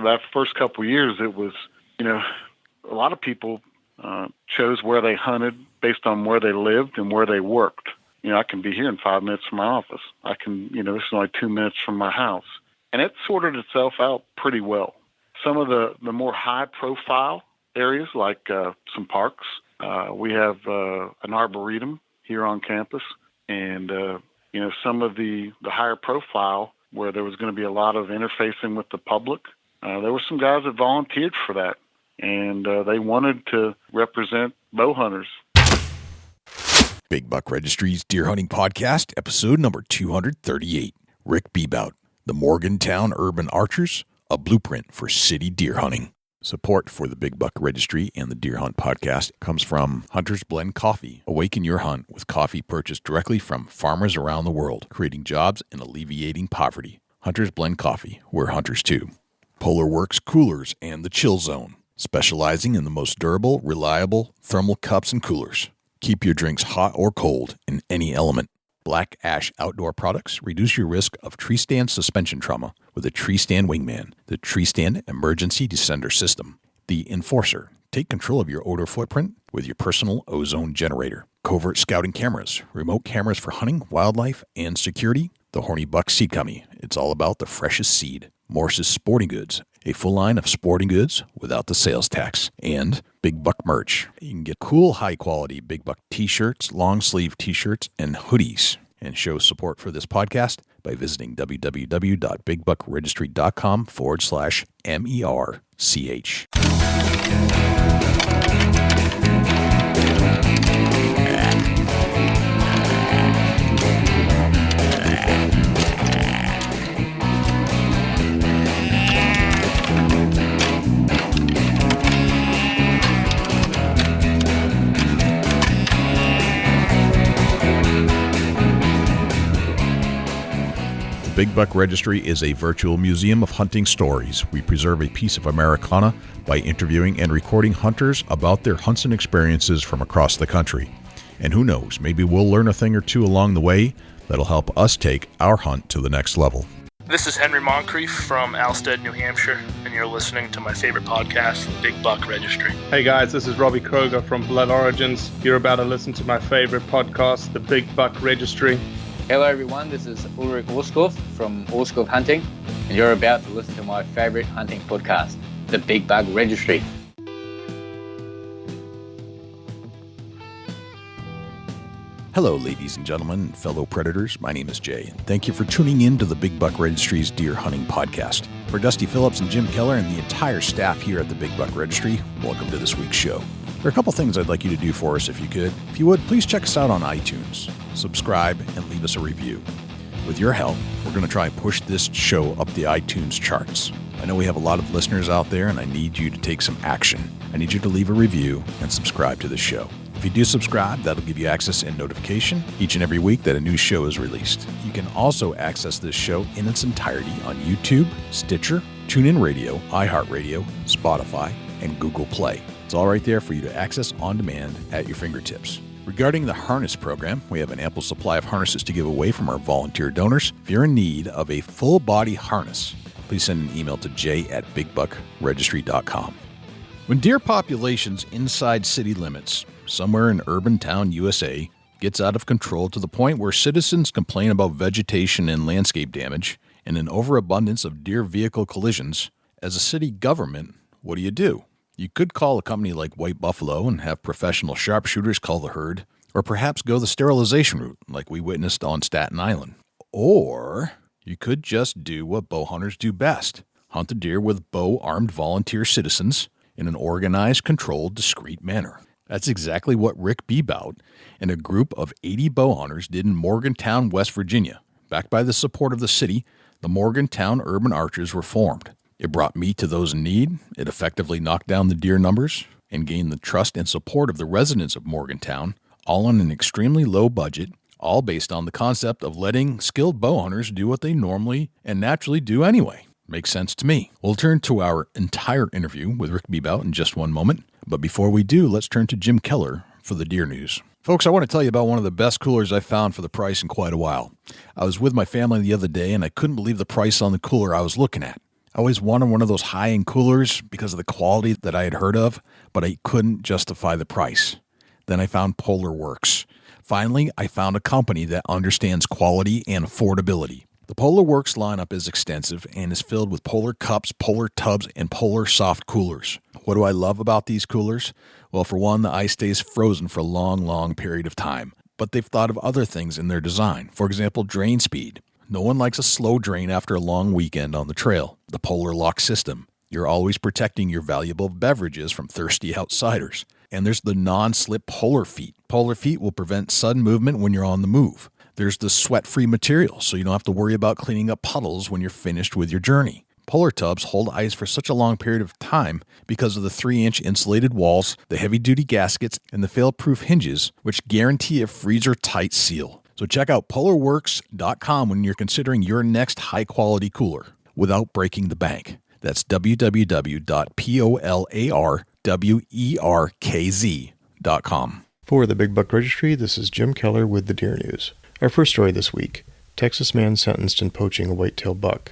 that first couple of years, it was, a lot of people chose where they hunted based on where they lived and where they worked. I can be here in 5 minutes from my office. I can, this is only 2 minutes from my house. And it sorted itself out pretty well. Some of the more high-profile areas, like some parks, we have an arboretum here on campus. And, some of the higher profile where there was going to be a lot of interfacing with the public, there were some guys that volunteered for that. And they wanted to represent bow hunters. Big Buck Registry's Deer Hunting Podcast, episode number 238. Rick Bebout, the Morgantown Urban Archers, a blueprint for city deer hunting. Support for the Big Buck Registry and the Deer Hunt Podcast comes from Hunters Blend Coffee. Awaken your hunt with coffee purchased directly from farmers around the world, creating jobs and alleviating poverty. Hunters Blend Coffee, we're hunters too. Polar Works Coolers and the Chill Zone, specializing in the most durable, reliable thermal cups and coolers. Keep your drinks hot or cold in any element. Black Ash Outdoor Products reduce your risk of tree stand suspension trauma with a Tree Stand Wingman, the Tree Stand Emergency Descender System. The Enforcer. Take control of your odor footprint with your personal ozone generator. Covert Scouting Cameras. Remote cameras for hunting, wildlife, and security. The Horny Buck Seed Company. It's all about the freshest seed. Morse's Sporting Goods. A full line of sporting goods without the sales tax. And Big Buck merch. You can get cool, high-quality Big Buck t-shirts, long-sleeve t-shirts, and hoodies. And show support for this podcast by visiting www.bigbuckregistry.com/MERCH. Big Buck Registry is a virtual museum of hunting stories. We preserve a piece of Americana by interviewing and recording hunters about their hunts and experiences from across the country. And who knows, maybe we'll learn a thing or two along the way that'll help us take our hunt to the next level. This is Henry Moncrief from Alstead, New Hampshire, and you're listening to my favorite podcast, The Big Buck Registry. Hey guys, this is Robbie Kroger from Blood Origins. You're about to listen to my favorite podcast, The Big Buck Registry. Hello everyone, this is Ulrich Orskov from Orskov Hunting, and you're about to listen to my favorite hunting podcast, The Big Buck Registry. Hello ladies and gentlemen, fellow predators, my name is Jay, and thank you for tuning in to the Big Buck Registry's Deer Hunting Podcast. For Dusty Phillips and Jim Keller and the entire staff here at the Big Buck Registry, welcome to this week's show. There are a couple things I'd like you to do for us if you could. If you would, please check us out on iTunes, subscribe, and leave us a review. With your help, we're going to try and push this show up the iTunes charts. I know we have a lot of listeners out there, and I need you to take some action. I need you to leave a review and subscribe to the show. If you do subscribe, that'll give you access and notification each and every week that a new show is released. You can also access this show in its entirety on YouTube, Stitcher, TuneIn Radio, iHeartRadio, Spotify, and Google Play. It's all right there for you to access on demand at your fingertips. Regarding the harness program, we have an ample supply of harnesses to give away from our volunteer donors. If you're in need of a full-body harness, please send an email to j@bigbuckregistry.com. When deer populations inside city limits, somewhere in urban town USA, gets out of control to the point where citizens complain about vegetation and landscape damage and an overabundance of deer vehicle collisions, as a city government, what do? You could call a company like White Buffalo and have professional sharpshooters cull the herd, or perhaps go the sterilization route like we witnessed on Staten Island. Or you could just do what bow hunters do best, hunt the deer with bow-armed volunteer citizens in an organized, controlled, discreet manner. That's exactly what Rick Bebout and a group of 80 bow hunters did in Morgantown, West Virginia. Backed by the support of the city, the Morgantown Urban Archers were formed. It brought meat to those in need, it effectively knocked down the deer numbers, and gained the trust and support of the residents of Morgantown, all on an extremely low budget, all based on the concept of letting skilled bow hunters do what they normally and naturally do anyway. Makes sense to me. We'll turn to our entire interview with Rick Bebout in just one moment, but before we do, let's turn to Jim Keller for the deer news. Folks, I want to tell you about one of the best coolers I've found for the price in quite a while. I was with my family the other day, and I couldn't believe the price on the cooler I was looking at. I always wanted one of those high-end coolers because of the quality that I had heard of, but I couldn't justify the price. Then I found Polar Works. Finally, I found a company that understands quality and affordability. The Polar Works lineup is extensive and is filled with Polar cups, Polar tubs, and Polar soft coolers. What do I love about these coolers? Well, for one, the ice stays frozen for a long period of time. But they've thought of other things in their design. For example, drain speed. No one likes a slow drain after a long weekend on the trail. The Polar Lock system. You're always protecting your valuable beverages from thirsty outsiders. And there's the non-slip Polar Feet. Polar Feet will prevent sudden movement when you're on the move. There's the sweat-free material, so you don't have to worry about cleaning up puddles when you're finished with your journey. Polar tubs hold ice for such a long period of time because of the 3-inch insulated walls, the heavy-duty gaskets, and the fail-proof hinges, which guarantee a freezer-tight seal. So check out polarworks.com when you're considering your next high-quality cooler without breaking the bank. That's www.polarwerkz.com. For the Big Buck Registry, this is Jim Keller with the Deer News. Our first story this week, Texas man sentenced in poaching a whitetail buck.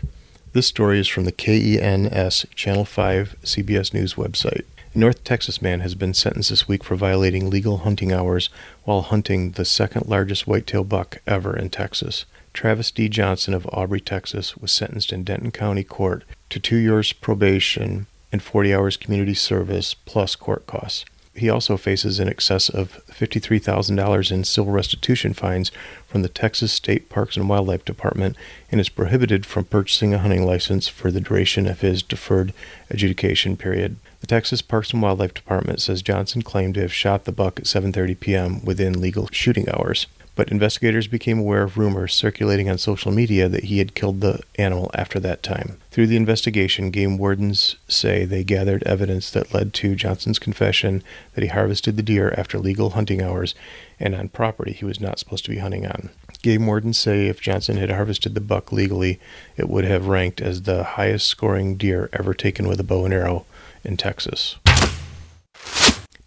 This story is from the KENS Channel 5 CBS News website. A North Texas man has been sentenced this week for violating legal hunting hours while hunting the second largest whitetail buck ever in Texas. Travis D. Johnson of Aubrey, Texas, was sentenced in Denton County Court to 2 years probation and 40 hours community service plus court costs. He also faces in excess of $53,000 in civil restitution fines from the Texas State Parks and Wildlife Department and is prohibited from purchasing a hunting license for the duration of his deferred adjudication period. The Texas Parks and Wildlife Department says Johnson claimed to have shot the buck at 7:30 p.m. within legal shooting hours, but investigators became aware of rumors circulating on social media that he had killed the animal after that time. Through the investigation, game wardens say they gathered evidence that led to Johnson's confession that he harvested the deer after legal hunting hours and on property he was not supposed to be hunting on. Game wardens say if Johnson had harvested the buck legally, it would have ranked as the highest scoring deer ever taken with a bow and arrow in Texas.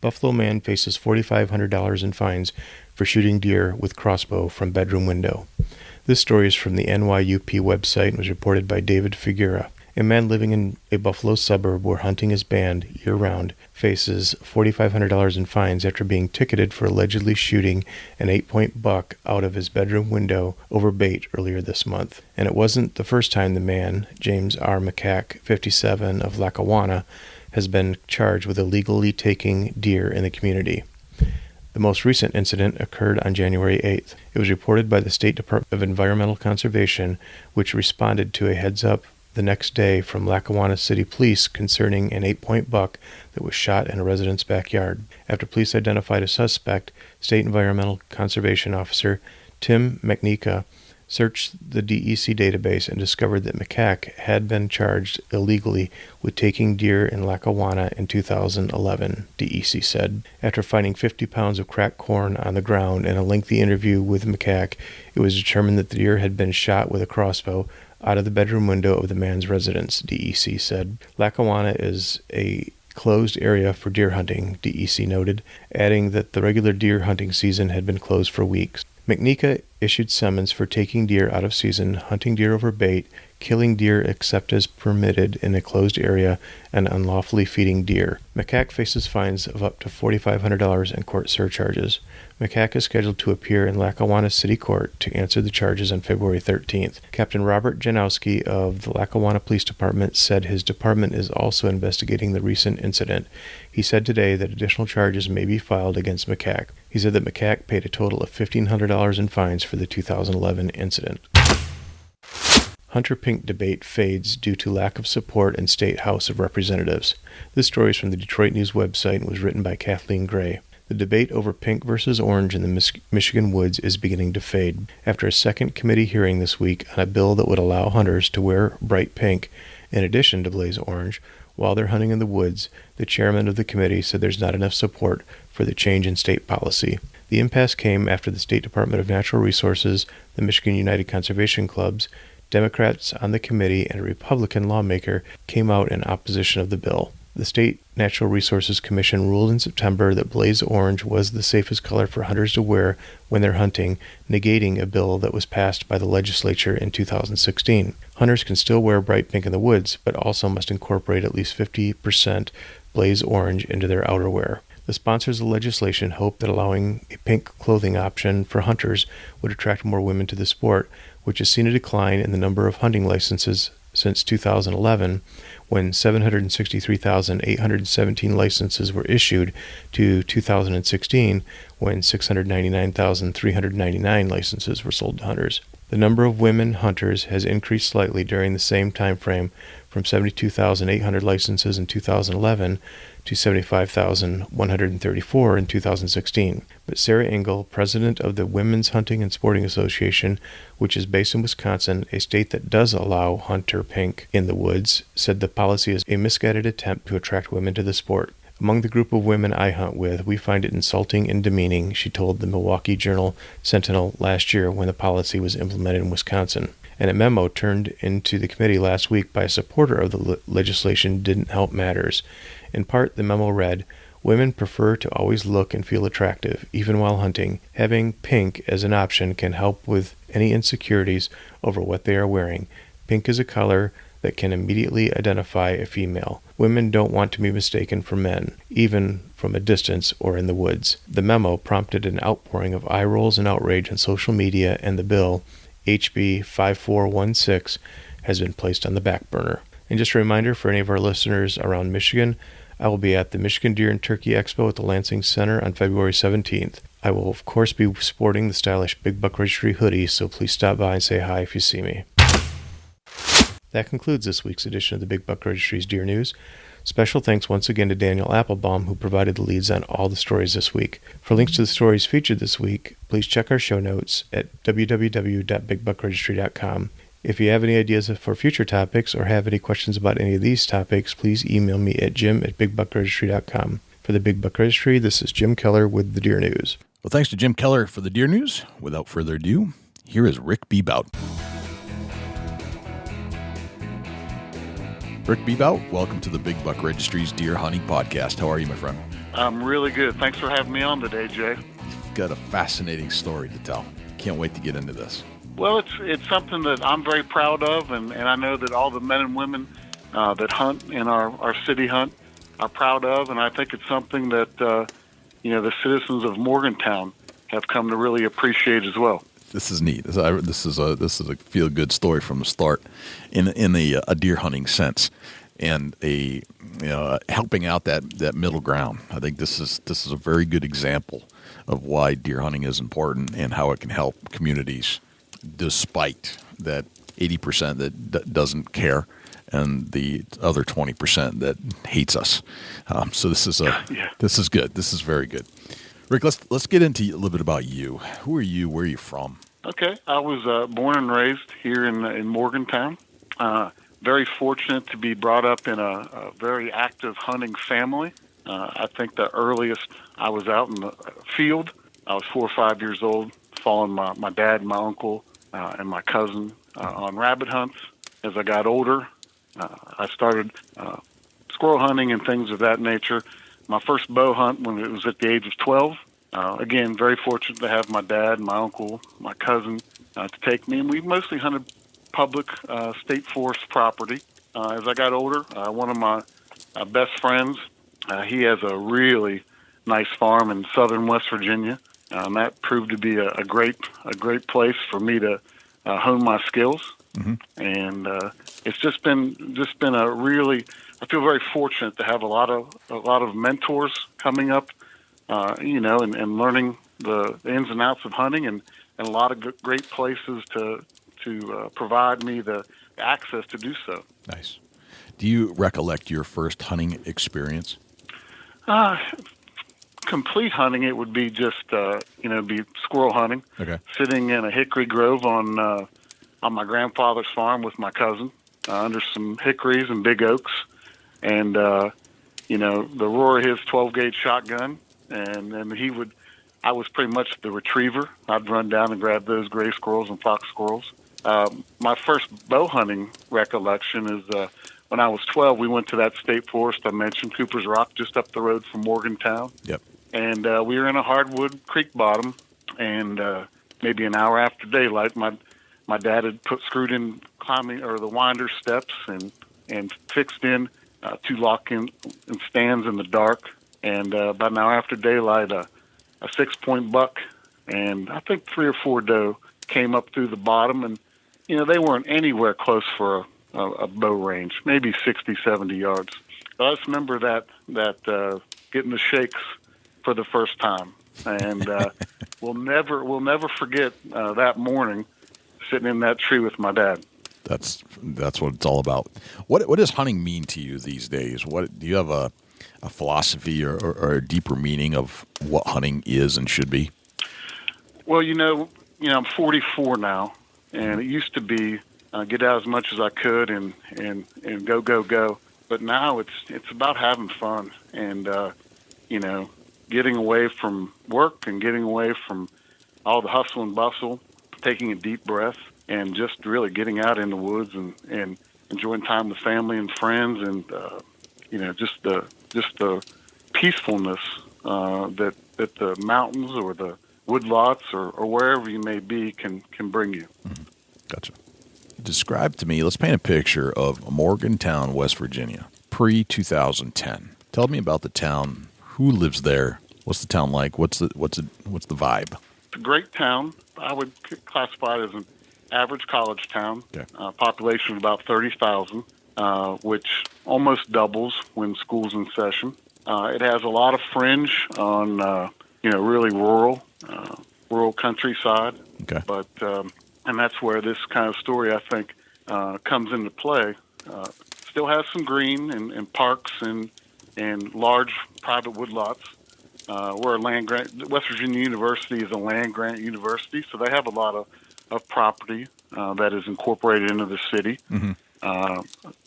Buffalo man faces $4,500 in fines for shooting deer with crossbow from bedroom window. This story is from the NYUP website and was reported by David Figuera. A man living in a Buffalo suburb where hunting is banned year-round faces $4,500 in fines after being ticketed for allegedly shooting an 8-point buck out of his bedroom window over bait earlier this month. And it wasn't the first time the man, James R. McCack, 57, of Lackawanna, has been charged with illegally taking deer in the community. The most recent incident occurred on January 8th. It was reported by the State Department of Environmental Conservation, which responded to a heads-up the next day from Lackawanna City Police concerning an 8-point buck that was shot in a resident's backyard. After police identified a suspect, State Environmental Conservation Officer Tim McNeeka searched the DEC database and discovered that McCack had been charged illegally with taking deer in Lackawanna in 2011, DEC said. After finding 50 pounds of cracked corn on the ground in a lengthy interview with McCack, it was determined that the deer had been shot with a crossbow out of the bedroom window of the man's residence, DEC said. Lackawanna is a closed area for deer hunting, DEC noted, adding that the regular deer hunting season had been closed for weeks. McNeeka issued summons for taking deer out of season, hunting deer over bait, killing deer except as permitted in a closed area, and unlawfully feeding deer. McCack faces fines of up to $4,500 and court surcharges. McCack is scheduled to appear in Lackawanna City Court to answer the charges on February 13th. Captain Robert Janowski of the Lackawanna Police Department said his department is also investigating the recent incident. He said today that additional charges may be filed against McCack. He said that McCack paid a total of $1,500 in fines for the 2011 incident. Hunter Pink debate fades due to lack of support in State House of Representatives. This story is from the Detroit News website and was written by Kathleen Gray. The debate over pink versus orange in the Michigan woods is beginning to fade. After a second committee hearing this week on a bill that would allow hunters to wear bright pink in addition to blaze orange while they're hunting in the woods, the chairman of the committee said there's not enough support for the change in state policy. The impasse came after the State Department of Natural Resources, the Michigan United Conservation Clubs, Democrats on the committee, and a Republican lawmaker came out in opposition of the bill. The State Natural Resources Commission ruled in September that blaze orange was the safest color for hunters to wear when they're hunting, negating a bill that was passed by the legislature in 2016. Hunters can still wear bright pink in the woods, but also must incorporate at least 50% blaze orange into their outerwear. The sponsors of the legislation hope that allowing a pink clothing option for hunters would attract more women to the sport, which has seen a decline in the number of hunting licenses since 2011, when 763,817 licenses were issued, to 2016, when 699,399 licenses were sold to hunters. The number of women hunters has increased slightly during the same time frame, from 72,800 licenses in 2011 to 75,134 in 2016. But Sarah Engel, president of the Women's Hunting and Sporting Association, which is based in Wisconsin, a state that does allow hunter pink in the woods, said the policy is a misguided attempt to attract women to the sport. Among the group of women I hunt with, we find it insulting and demeaning, she told the Milwaukee Journal-Sentinel last year when the policy was implemented in Wisconsin. And a memo turned into the committee last week by a supporter of the legislation didn't help matters. In part, the memo read, "Women prefer to always look and feel attractive, even while hunting. Having pink as an option can help with any insecurities over what they are wearing. Pink is a color that can immediately identify a female. Women don't want to be mistaken for men, even from a distance or in the woods." The memo prompted an outpouring of eye rolls and outrage on social media, and the bill, HB 5416, has been placed on the back burner. And just a reminder for any of our listeners around Michigan, I will be at the Michigan Deer and Turkey Expo at the Lansing Center on February 17th. I will, of course, be sporting the stylish Big Buck Registry hoodie, so please stop by and say hi if you see me. That concludes this week's edition of the Big Buck Registry's Deer News. Special thanks once again to Daniel Applebaum, who provided the leads on all the stories this week. For links to the stories featured this week, please check our show notes at www.bigbuckregistry.com. If you have any ideas for future topics or have any questions about any of these topics, please email me at jim@bigbuckregistry.com. For the Big Buck Registry, this is Jim Keller with the Deer News. Well, thanks to Jim Keller for the Deer News. Without further ado, here is Rick Bebout. Rick Bebout, welcome to the Big Buck Registry's Deer Hunting Podcast. How are you, my friend? I'm really good. Thanks for having me on today, Jay. You've got a fascinating story to tell. Can't wait to get into this. Well, it's something that I'm very proud of, and I know that all the men and women that hunt in our city hunt are proud of, and I think it's something that the citizens of Morgantown have come to really appreciate as well. This is neat. This is a feel good story from the start, in a deer hunting sense, and helping out that middle ground. I think this is a very good example of why deer hunting is important and how it can help communities, despite that 80% that doesn't care and the other 20% that hates us. So this is This is good. This is very good. Rick, let's get into a little bit about you. Who are you? Where are you from? Okay, I was born and raised here in Morgantown. Very fortunate to be brought up in a very active hunting family. I think the earliest I was out in the field, I was 4 or 5 years old, following my dad and my uncle and my cousin on rabbit hunts. As I got older, I started squirrel hunting and things of that nature. My first bow hunt when it was at the age of 12. Again, very fortunate to have my dad, my uncle, my cousin to take me. And we mostly hunted public state forest property. As I got older, one of my best friends, he has a really nice farm in southern West Virginia. That proved to be a great place for me to hone my skills. Mm-hmm. And it's just been a really, I feel very fortunate to have a lot of mentors coming up, and learning the ins and outs of hunting, and a lot of great places to provide me the access to do so. Nice. Do you recollect your first hunting experience? Complete hunting, it would be just be squirrel hunting. Okay. Sitting in a hickory grove on my grandfather's farm with my cousin under some hickories and big oaks, and the roar of his 12-gauge shotgun, and I was pretty much the retriever. I'd run down and grab those gray squirrels and fox squirrels. My first bow hunting recollection is when I was 12, we went to that state forest I mentioned, Cooper's Rock, just up the road from Morgantown. Yep. And we were in a hardwood creek bottom, and maybe an hour after daylight, my dad had screwed in climbing or the winder steps and fixed in 2 lock-in stands in the dark. And about an hour after daylight, a 6-point buck and I think 3 or 4 doe came up through the bottom, and they weren't anywhere close for a bow range, maybe 60, 70 yards. I just remember that getting the shakes for the first time, and we'll never forget that morning sitting in that tree with my dad. That's what it's all about. What does hunting mean to you these days? What do you have a philosophy or a deeper meaning of what hunting is and should be? Well, I'm 44 now, and it used to be get out as much as I could and go. But now it's about having fun and getting away from work and getting away from all the hustle and bustle, taking a deep breath, and just really getting out in the woods and enjoying time with family and friends, and just the peacefulness that the mountains or the woodlots or wherever you may be can bring you. Mm-hmm. Gotcha. Describe to me, let's paint a picture of Morgantown, West Virginia, pre-2010. Tell me about the town. Who lives there? What's the town like? What's the vibe? It's a great town. I would classify it as an average college town. Okay. Population of about 30,000, which almost doubles when school's in session. It has a lot of fringe on, really rural countryside. Okay. But and that's where this kind of story, I think, comes into play. Still has some green and parks and large private woodlots. We're a land grant. West Virginia University is a land grant university, so they have a lot of property that is incorporated into the city. Mm-hmm.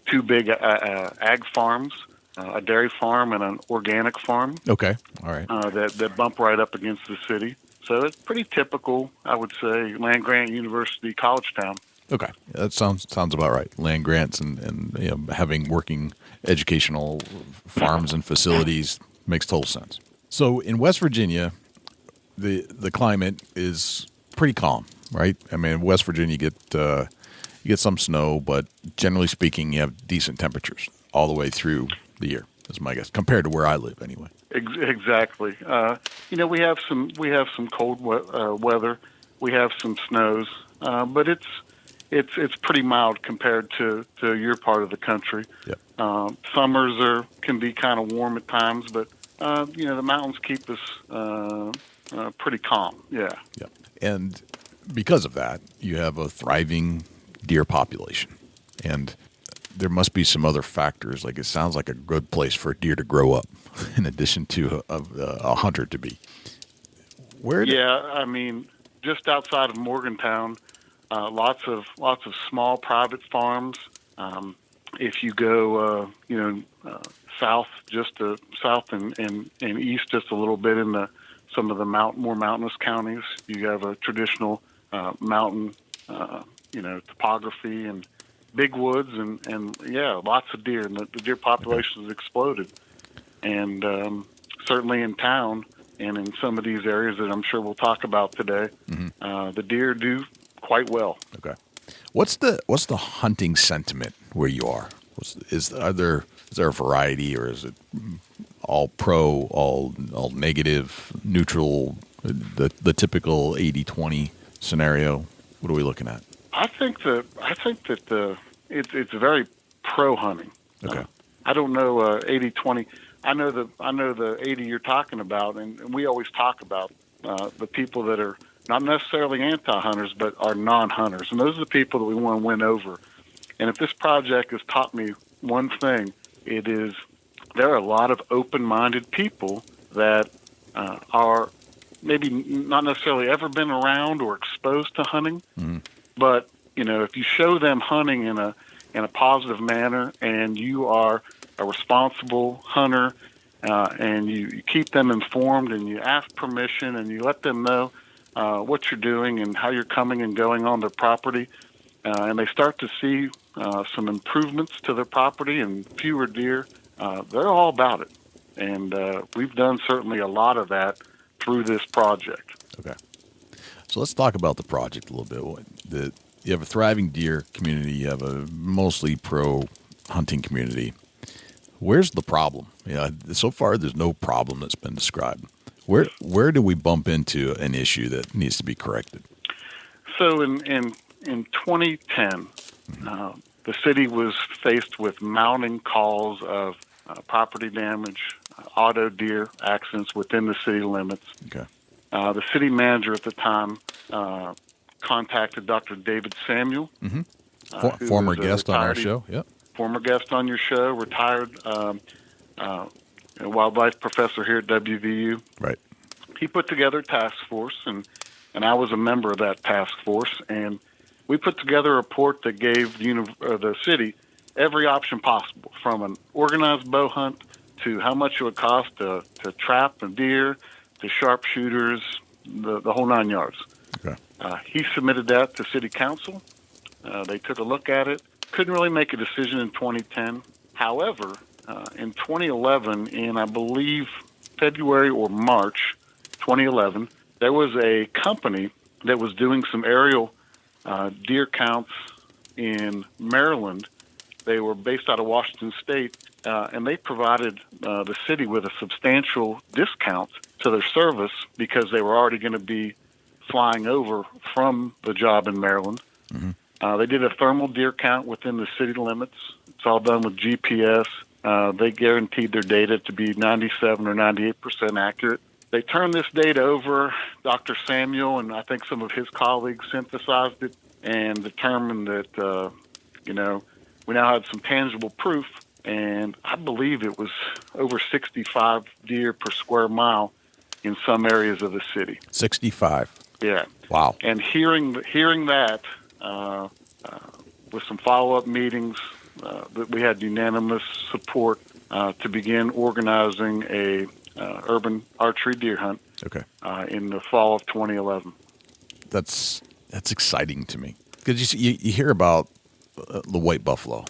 2 big ag farms, a dairy farm and an organic farm. Okay, all right. That bump right up against the city. So it's pretty typical, I would say, land grant university college town. Okay, that sounds about right. Land grants and having working educational farms and facilities makes total sense. So in West Virginia, the climate is pretty calm, right? I mean, West Virginia you get some snow, but generally speaking, you have decent temperatures all the way through the year. Is my guess, compared to where I live, anyway. Exactly. We have some cold weather. We have some snows, but it's pretty mild compared to your part of the country. Yep. Summers can be kind of warm at times, but the mountains keep us pretty calm. Yeah. Yep. And because of that, you have a thriving deer population, and there must be some other factors. Like, it sounds like a good place for a deer to grow up, in addition to a hunter to be. Just outside of Morgantown, lots of small private farms. If you go, south and east just a little bit in some of the more mountainous counties, you have a traditional mountain, topography and big woods and lots of deer, and the deer population has exploded. And certainly in town and in some of these areas that I'm sure we'll talk about today, mm-hmm. The deer do quite well. Okay. What's the hunting sentiment where you are? Is there a variety, or is it all pro, all negative, neutral, the typical 80-20 scenario? What are we looking at? I think that it's very pro hunting. Okay. I don't know 80-20. I know the 80 you're talking about, and we always talk about the people that are not necessarily anti-hunters, but are non-hunters, and those are the people that we want to win over. And if this project has taught me one thing, it is there are a lot of open-minded people that are maybe not necessarily ever been around or exposed to hunting, mm-hmm. but if you show them hunting in a positive manner, and you are a responsible hunter, and you keep them informed, and you ask permission, and you let them know what you're doing and how you're coming and going on their property, and they start to see some improvements to their property and fewer deer, they're all about it. And we've done certainly a lot of that through this project. Okay. So let's talk about the project a little bit. You have a thriving deer community. You have a mostly pro-hunting community. Where's the problem? So far, there's no problem that's been described. Where do we bump into an issue that needs to be corrected? So in 2010, the city was faced with mounting calls of property damage, auto deer accidents within the city limits. Okay. The city manager at the time contacted Dr. David Samuel, former guest on our show. Yep. Former guest on your show, retired wildlife professor here at WVU. Right. He put together a task force, and I was a member of that task force, and we put together a report that gave the city every option possible, from an organized bow hunt to how much it would cost to trap a deer, to sharpshooters, the whole 9 yards. Okay. He submitted that to City Council. They took a look at it. Couldn't really make a decision in 2010. However, in 2011, in I believe February or March 2011, there was a company that was doing some aerial deer counts in Maryland. They were based out of Washington State, and they provided the city with a substantial discount to their service because they were already going to be flying over from the job in Maryland. Mm-hmm. They did a thermal deer count within the city limits. It's all done with GPS. They guaranteed their data to be 97 or 98% accurate. They turned this data over. Dr. Samuel and I think some of his colleagues synthesized it and determined that, we now had some tangible proof, and I believe it was over 65 deer per square mile in some areas of the city. 65. Yeah. Wow. And hearing that, with some follow-up meetings, that we had unanimous support to begin organizing a urban archery deer hunt. Okay. In the fall of 2011. That's exciting to me because you hear about the white buffalo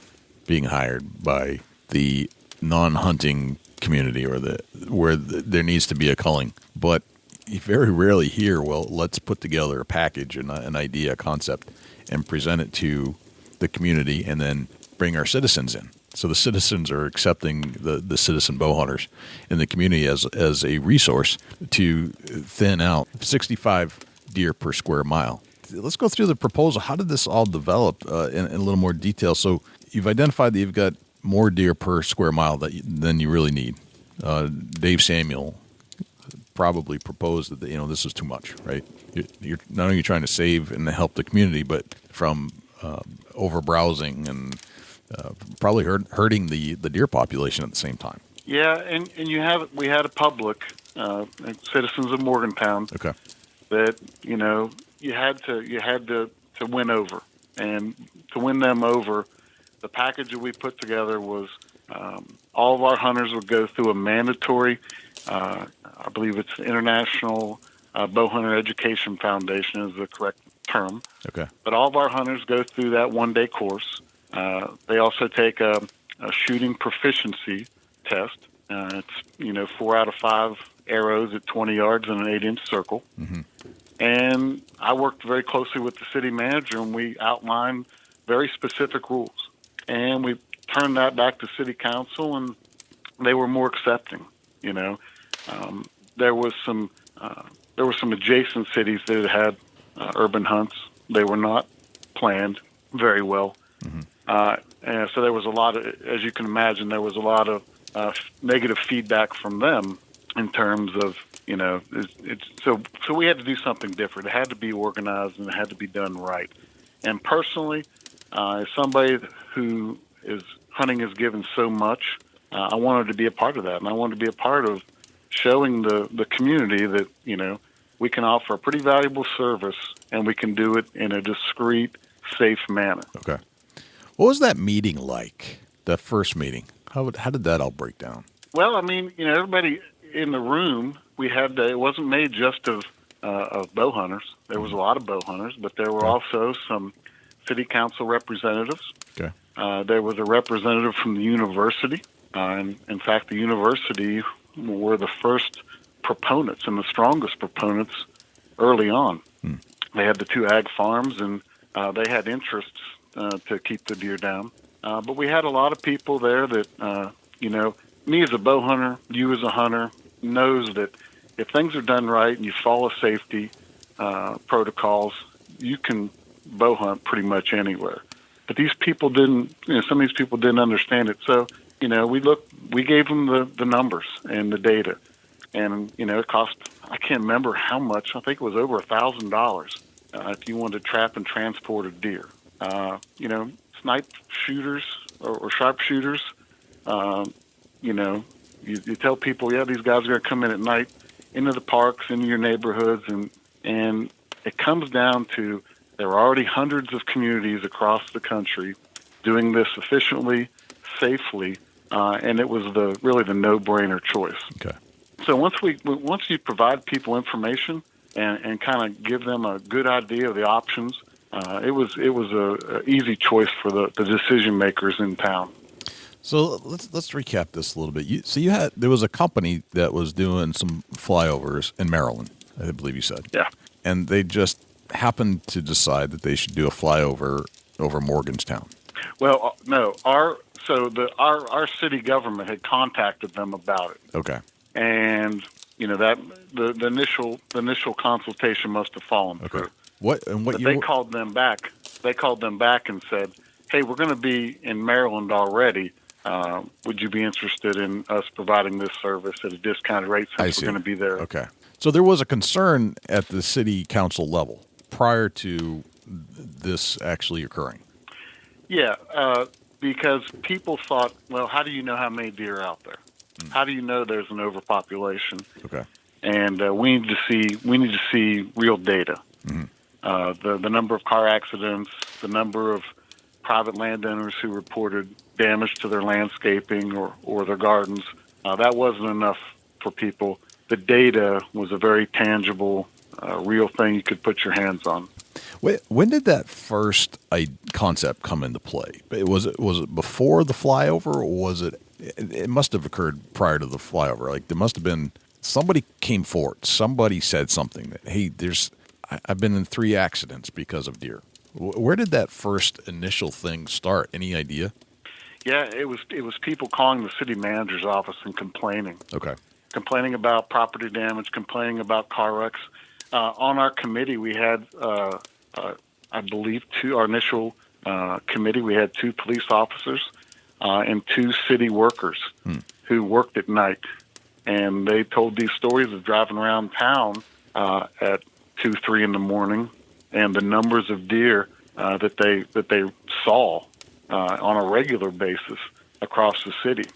being hired by the non-hunting community or where there needs to be a culling, but you very rarely hear, well, let's put together a package and an idea, a concept, and present it to the community and then bring our citizens in. So the citizens are accepting the citizen bow hunters in the community as a resource to thin out 65 deer per square mile. Let's go through the proposal. How did this all develop in a little more detail? So you've identified that you've got more deer per square mile than you really need. Dave Samuel probably proposed that this is too much, right? You're not only trying to save and help the community, but from over browsing and probably hurting the deer population at the same time. Yeah, and we had a public citizens of Morgantown. Okay. That you had to win over, and to win them over, the package that we put together was all of our hunters would go through a mandatory, I believe it's the International Bow Hunter Education Foundation is the correct term. Okay. But all of our hunters go through that one-day course. They also take a shooting proficiency test. It's 4 out of 5 arrows at 20 yards in an 8-inch circle. Mm-hmm. And I worked very closely with the city manager, and we outlined very specific rules. And we turned that back to city council, and they were more accepting. There was some adjacent cities that had urban hunts. They were not planned very well. Mm-hmm. And so there was a lot of, as you can imagine, there was a lot of negative feedback from them in terms of, so we had to do something different. It had to be organized and it had to be done right. And personally, as somebody who is hunting is given so much, I wanted to be a part of that. And I wanted to be a part of showing the community that, we can offer a pretty valuable service and we can do it in a discreet, safe manner. Okay. What was that meeting like, that first meeting? How did that all break down? Well, everybody in the room, it wasn't made just of bow hunters. There was a lot of bow hunters, but there were also some city council representatives. Okay. There was a representative from the university. And in fact, the university were the first proponents and the strongest proponents early on. They had the 2 ag farms, and they had interests to keep the deer down. But we had a lot of people there that, me as a bow hunter, you as a hunter, knows that if things are done right and you follow safety protocols, you can bow hunt pretty much anywhere. But these people didn't, some of these people didn't understand it. So, we gave them the numbers and the data. And, it cost, I can't remember how much, I think it was over $1,000 if you wanted to trap and transport a deer. Snipe shooters or sharpshooters, you tell people, yeah, these guys are going to come in at night into the parks, into your neighborhoods, and it comes down to there are already hundreds of communities across the country doing this efficiently, safely, and it was really the no-brainer choice. Okay. So once you provide people information and kind of give them a good idea of the options, it was a easy choice for the decision makers in town. So let's recap this a little bit. There was a company that was doing some flyovers in Maryland, I believe you said. Yeah. And they just happened to decide that they should do a flyover over Morgantown. Well, no, our city government had contacted them about it. Okay. And that the initial consultation must have fallen through. What They called them back. They called them back and said, "Hey, we're going to be in Maryland already. Would you be interested in us providing this service at a discounted rate since we're going to be there?" Okay. So there was a concern at the city council level prior to this actually occurring. Yeah, because people thought, well, how do you know how many deer are out there? How do you know there's an overpopulation? Okay. And we need to see real data. The number of car accidents, the number of private landowners who reported damage to their landscaping or their gardens. That wasn't enough for people. The data was a very tangible, real thing you could put your hands on. When did that first concept come into play? Was it before the flyover, or was it? It must have occurred prior to the flyover. Like there must have been somebody came forward. Somebody said something that, hey, I've been in 3 accidents because of deer. Where did that first initial thing start? Any idea? Yeah, it was people calling the city manager's office and complaining. Okay. Complaining about property damage, complaining about car wrecks. On our committee, we had, I believe, our initial committee, we had 2 police officers and 2 city workers who worked at night. And they told these stories of driving around town at 2, 3 in the morning, and the numbers of deer that they saw on a regular basis across the city.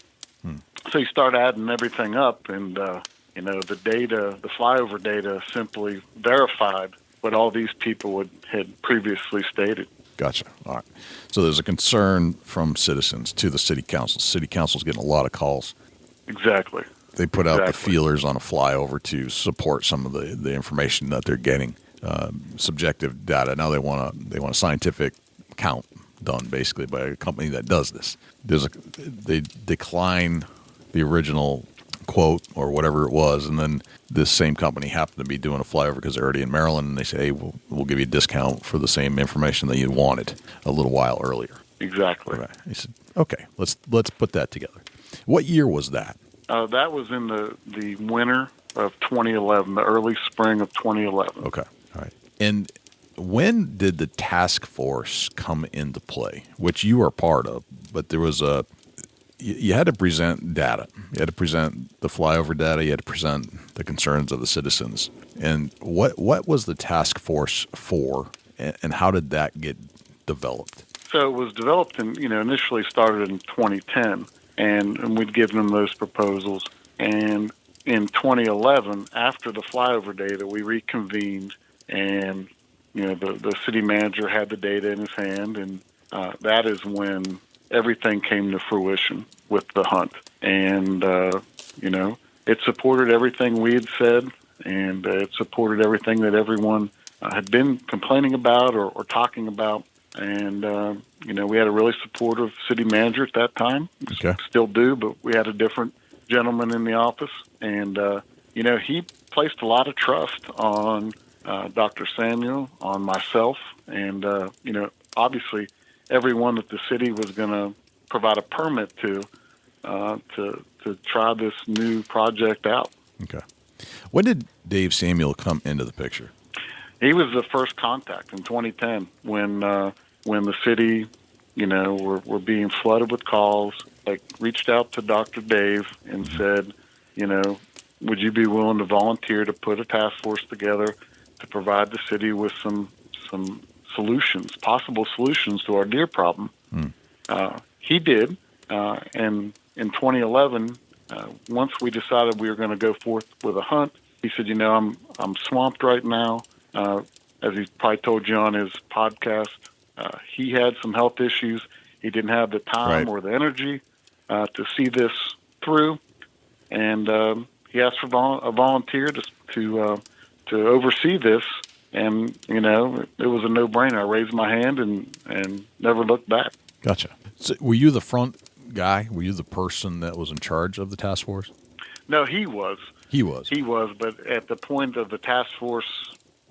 So you start adding everything up, and the data, the flyover data, simply verified what all these people had previously stated. Gotcha. All right. So there's a concern from citizens to the city council. City council's getting a lot of calls. Exactly. They put out the feelers on a flyover to support some of the information that they're getting, subjective data. Now they want a scientific count done basically by a company that does this. They decline the original quote or whatever it was, and then this same company happened to be doing a flyover because they're already in Maryland, and they say, hey, we'll give you a discount for the same information that you wanted a little while earlier. Exactly. Okay. He said, okay, let's put that together. What year was that? That was in the winter of 2011, the early spring of 2011. Okay. All right. And when did the task force come into play, which you are part of? But there was you had to present data. You had to present the flyover data. You had to present the concerns of the citizens. And what was the task force for, and how did that get developed? So it was developed and initially started in 2010, and we'd given them those proposals. And in 2011, after the flyover data, we reconvened, and the city manager had the data in his hand, and that is when everything came to fruition with the hunt. And, it supported everything we had said, and it supported everything that everyone had been complaining about or talking about. And, we had a really supportive city manager at that time. Okay. Still do, but we had a different gentleman in the office. And, he placed a lot of trust on Dr. Samuel, on myself, and, obviously everyone that the city was going to provide a permit to try this new project out. Okay. When did Dave Samuel come into the picture? He was the first contact in 2010 when the city, were being flooded with calls. Like, reached out to Dr. Dave and said, would you be willing to volunteer to put a task force together to provide the city with some solutions, possible solutions to our deer problem? He did, and in 2011, once we decided we were going to go forth with a hunt, he said, I'm swamped right now. As he probably told you on his podcast, he had some health issues. He didn't have the time or the energy to see this through, and he asked for a volunteer to oversee this. And it was a no-brainer. I raised my hand and never looked back. Gotcha. So were you the front guy? Were you the person that was in charge of the task force? No, he was. He was, but at the point of the task force,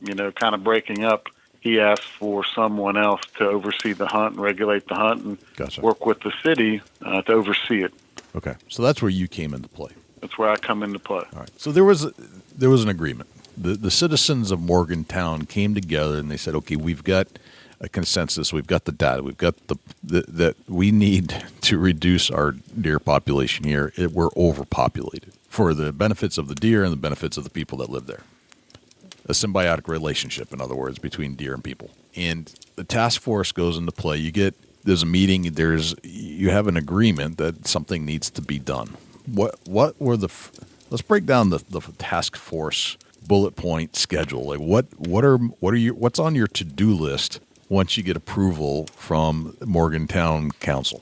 kind of breaking up, he asked for someone else to oversee the hunt and regulate the hunt and work with the city to oversee it. Okay, so that's where you came into play. That's where I come into play. All right. So there was an agreement. The citizens of Morgantown came together and they said, okay, we've got a consensus. We've got the data. We've got that we need to reduce our deer population here. We're overpopulated for the benefits of the deer and the benefits of the people that live there. A symbiotic relationship, in other words, between deer and people. And the task force goes into play. There's a meeting. You have an agreement that something needs to be done. What were let's break down the task force bullet point schedule. Like what's on your to-do list once you get approval from Morgantown Council?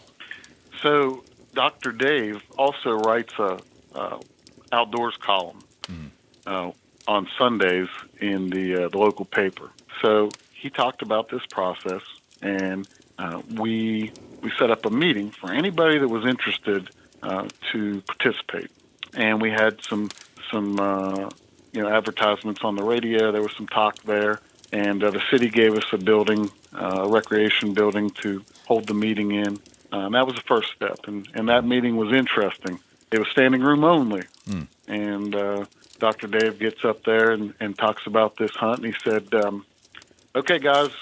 So Dr. Dave also writes a outdoors column on Sundays in the local paper. So he talked about this process, and we set up a meeting for anybody that was interested to participate. And we had some advertisements on the radio. There was some talk there, and the city gave us a building, a recreation building to hold the meeting in. That was the first step, and that meeting was interesting. It was standing room only, and Dr. Dave gets up there and talks about this hunt, and he said, okay, gals,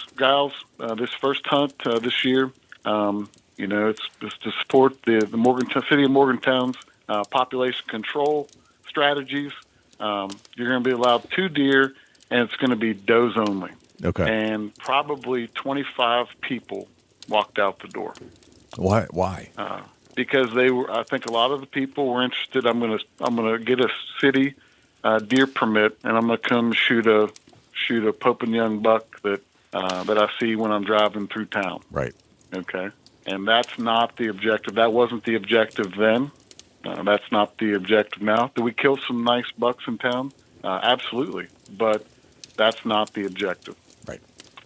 this first hunt this year, it's to support the Morgantown city of Morgantown's population control strategies. You're going to be allowed 2 deer, and it's going to be does only. Okay. And probably 25 people walked out the door. Why? Because they were. I think a lot of the people were interested. I'm going to get a city deer permit, and I'm going to come shoot a Pope and Young buck that I see when I'm driving through town. Right. Okay. And that's not the objective. That wasn't the objective then. That's not the objective now. Do we kill some nice bucks in town? Absolutely, but that's not the objective. Right.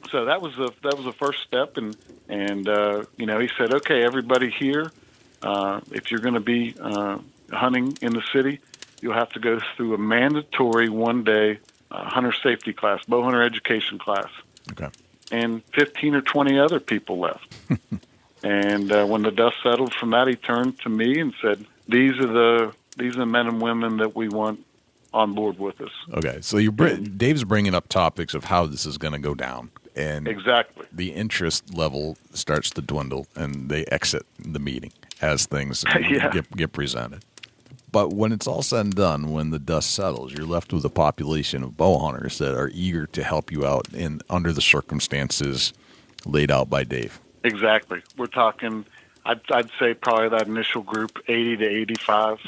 So that was the first step, and he said, okay, everybody here, if you're going to be hunting in the city, you'll have to go through a mandatory 1-day hunter safety class, bow hunter education class. Okay. And 15 or 20 other people left. And when the dust settled from that, he turned to me and said, These are the men and women that we want on board with us. Okay, so Dave's bringing up topics of how this is going to go down, and exactly the interest level starts to dwindle, and they exit the meeting as things get presented. But when it's all said and done, when the dust settles, you're left with a population of bow hunters that are eager to help you out under the circumstances laid out by Dave. Exactly. We're talking, I'd say probably that initial group, 80 to 85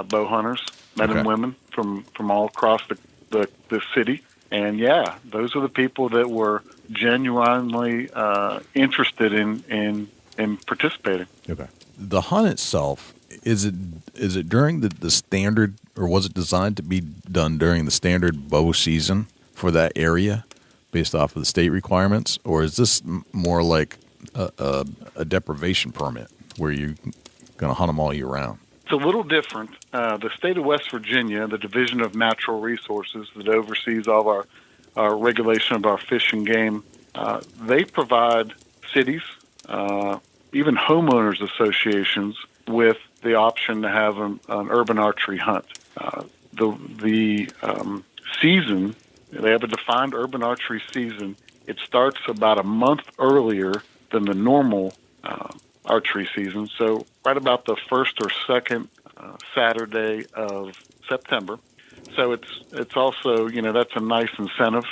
bow hunters, men and women from all across the city. And yeah, those are the people that were genuinely interested in participating. Okay. The hunt itself, is it during the standard, or was it designed to be done during the standard bow season for that area? based off of the state requirements, or is this more like a deprivation permit where you're going to hunt them all year round? It's a little different. The state of West Virginia, the Division of Natural Resources that oversees all of our regulation of our fish and game, they provide cities, even homeowners associations, with the option to have an urban archery hunt. The season, they have a defined urban archery season. It starts about a month earlier than the normal archery season, so right about the first or second Saturday of September. So it's also, that's a nice incentive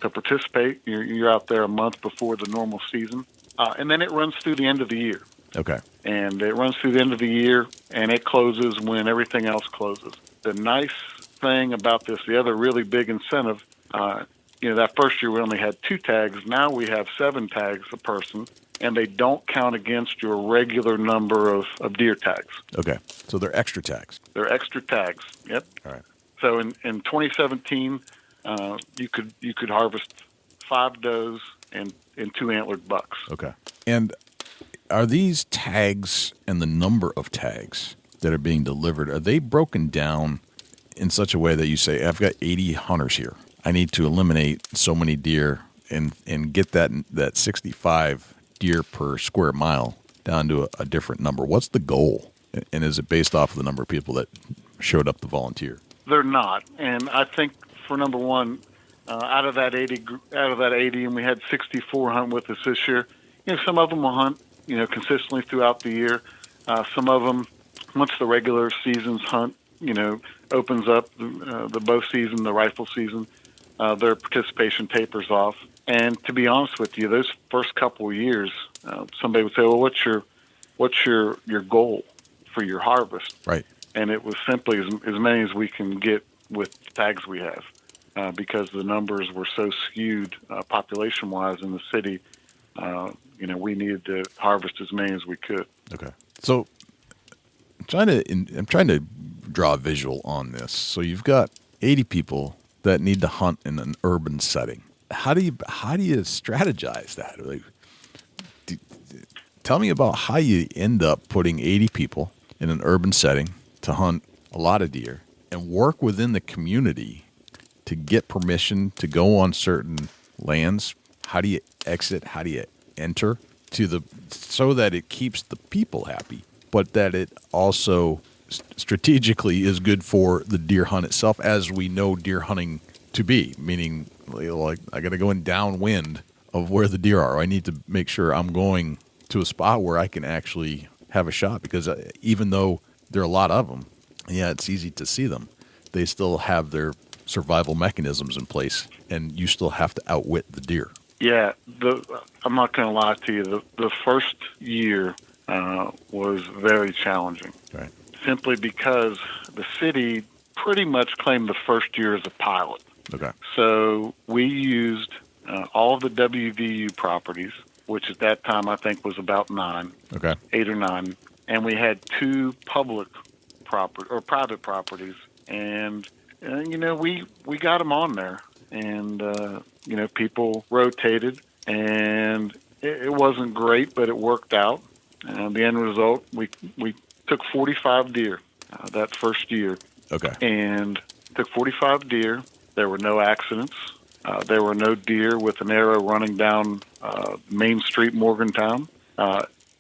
to participate. You're out there a month before the normal season, and then it runs through the end of the year. Okay. And it runs through the end of the year, and it closes when everything else closes. The nice thing about this, the other really big incentive, that first year we only had 2 tags. Now we have 7 tags a person, and they don't count against your regular number of deer tags. Okay. So they're extra tags. They're extra tags. Yep. All right. So in 2017, you could harvest 5 does and 2 antlered bucks. Okay. And are these tags and the number of tags that are being delivered, are they broken down in such a way that you say, I've got 80 hunters here. I need to eliminate so many deer and get that 65 deer per square mile down to a different number? What's the goal? And is it based off of the number of people that showed up to volunteer? They're not. And I think for number one, out of that 80, and we had 64 hunt with us this year, some of them will hunt, consistently throughout the year. Some of them, once the regular season's hunt, opens up the bow season, the rifle season, their participation tapers off. And to be honest with you, those first couple of years, somebody would say, well, what's your goal for your harvest? Right. And it was simply as many as we can get with the tags we have, because the numbers were so skewed population-wise in the city. We needed to harvest as many as we could. Okay. So I'm trying to draw a visual on this. So you've got 80 people that need to hunt in an urban setting. How do you strategize that? Tell me about how you end up putting 80 people in an urban setting to hunt a lot of deer and work within the community to get permission to go on certain lands. How do you exit? How do you enter so that it keeps the people happy, but that it also strategically is good for the deer hunt itself, as we know deer hunting to be, meaning like I got to go in downwind of where the deer are. I need to make sure I'm going to a spot where I can actually have a shot, because even though there are a lot of them, it's easy to see them, they still have their survival mechanisms in place, and you still have to outwit the deer. Yeah, I'm not going to lie to you. The first year was very challenging, right? Simply because the city pretty much claimed the first year as a pilot. Okay. So we used all of the WVU properties, which at that time I think was about 9, okay, 8 or 9, and we had 2 public private properties, and we got them on there, and people rotated, and it wasn't great, but it worked out. And the end result, we took 45 deer that first year. Okay. And took 45 deer. There were no accidents. There were no deer with an arrow running down Main Street, Morgantown.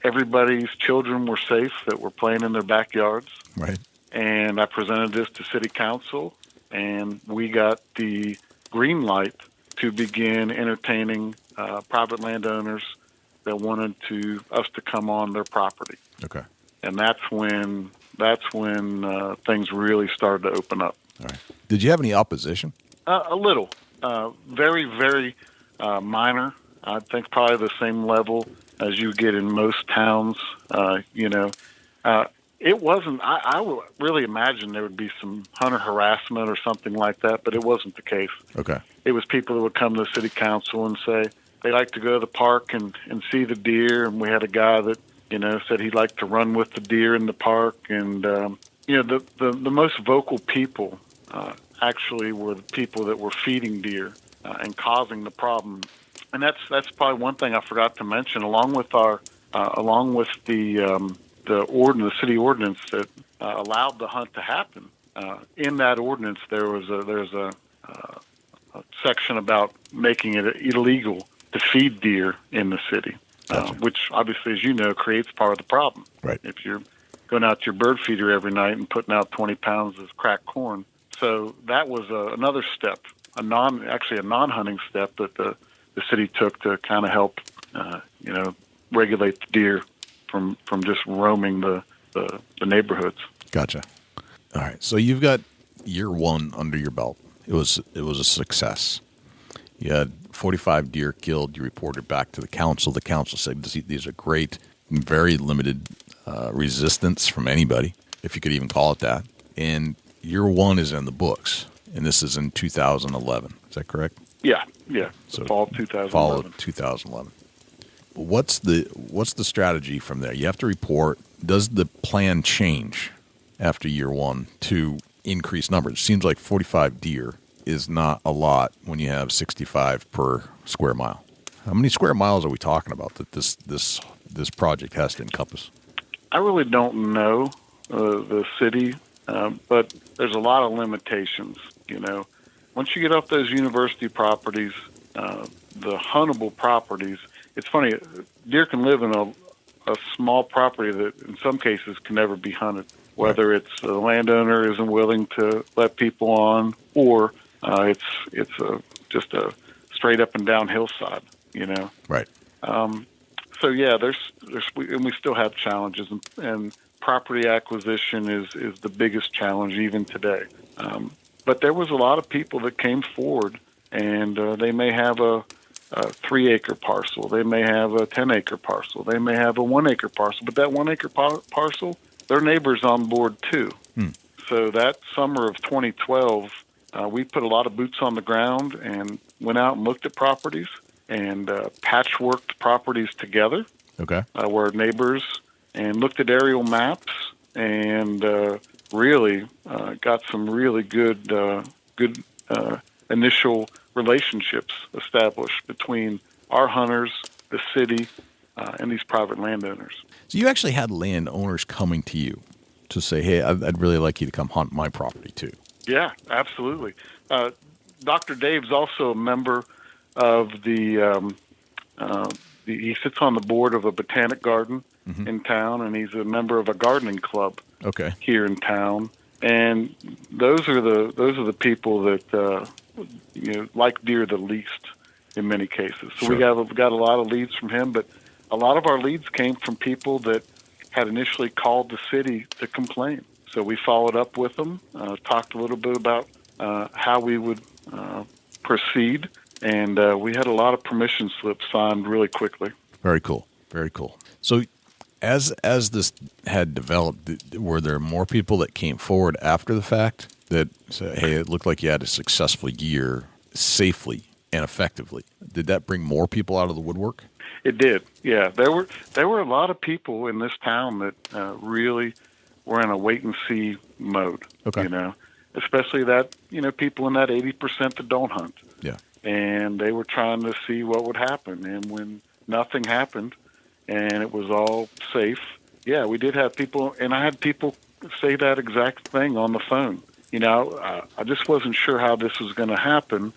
Everybody's children were safe that were playing in their backyards. Right. And I presented this to City Council, and we got the green light to begin entertaining private landowners that wanted us to come on their property. Okay. And that's when things really started to open up. All right. Did you have any opposition? A little. Very, very minor. I think probably the same level as you get in most towns. It wasn't, I would really imagine there would be some hunter harassment or something like that, but it wasn't the case. Okay. It was people that would come to the city council and say they like to go to the park and see the deer. And we had a guy that, said he'd like to run with the deer in the park. And, the most vocal people actually were the people that were feeding deer and causing the problem. And that's probably one thing I forgot to mention, along with the city ordinance that allowed the hunt to happen. In that ordinance, there's a section about making it illegal to feed deer in the city, which obviously, as you know, creates part of the problem. Right. If you're going out to your bird feeder every night and putting out 20 pounds of cracked corn. So that was another step, a non-hunting step that the city took to kind of help, regulate the deer from just roaming the neighborhoods. Gotcha. All right. So you've got year one under your belt. It was a success. You had 45 deer killed. You reported back to the council. The council said these are great, very limited resistance from anybody, if you could even call it that. And year one is in the books, and this is in 2011. Is that correct? Yeah. So fall of 2011. Fall of 2011. What's the strategy from there? You have to report. Does the plan change after year one to increase numbers? It seems like 45 deer is not a lot when you have 65 per square mile. How many square miles are we talking about that this project has to encompass? I really don't know the city, but there's a lot of limitations. Once you get off those university properties, the huntable properties. It's funny, deer can live in a small property that in some cases can never be hunted, whether it's the landowner isn't willing to let people on, or it's just a straight up and down hillside, Right. So yeah, and we still have challenges, and property acquisition is the biggest challenge even today. But there was a lot of people that came forward, and they may have a 3-acre parcel, they may have a 10-acre parcel, they may have a 1-acre parcel, but that 1-acre parcel, their neighbor's on board too. So that summer of 2012, we put a lot of boots on the ground and went out and looked at properties and patchworked properties together. Okay. Were neighbors, and looked at aerial maps, and really got some really good initial relationships established between our hunters, the city, and these private landowners. So you actually had landowners coming to you to say, hey, I'd really like you to come hunt my property too. Yeah, absolutely. Dr. Dave's also a member of he sits on the board of a botanic garden in town, and he's a member of a gardening club here in town. And those are the people that like deer the least in many cases. So we got a lot of leads from him, but a lot of our leads came from people that had initially called the city to complain. So we followed up with them, talked a little bit about how we would proceed, and we had a lot of permission slips signed really quickly. Very cool. Very cool. So as this had developed, were there more people that came forward after the fact that said, hey, it looked like you had a successful year safely and effectively? Did that bring more people out of the woodwork? It did, yeah. There were a lot of people in this town that really were in a wait-and-see mode, especially that, people in that 80% that don't hunt. Yeah. And they were trying to see what would happen. And when nothing happened and it was all safe, yeah, we did have people, and I had people say that exact thing on the phone. I just wasn't sure how this was going to happen.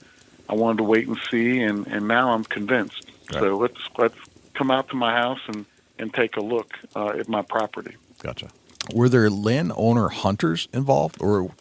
I wanted to wait and see, and now I'm convinced. Right. So let's come out to my house and take a look at my property. Gotcha. Were there landowner hunters involved? Or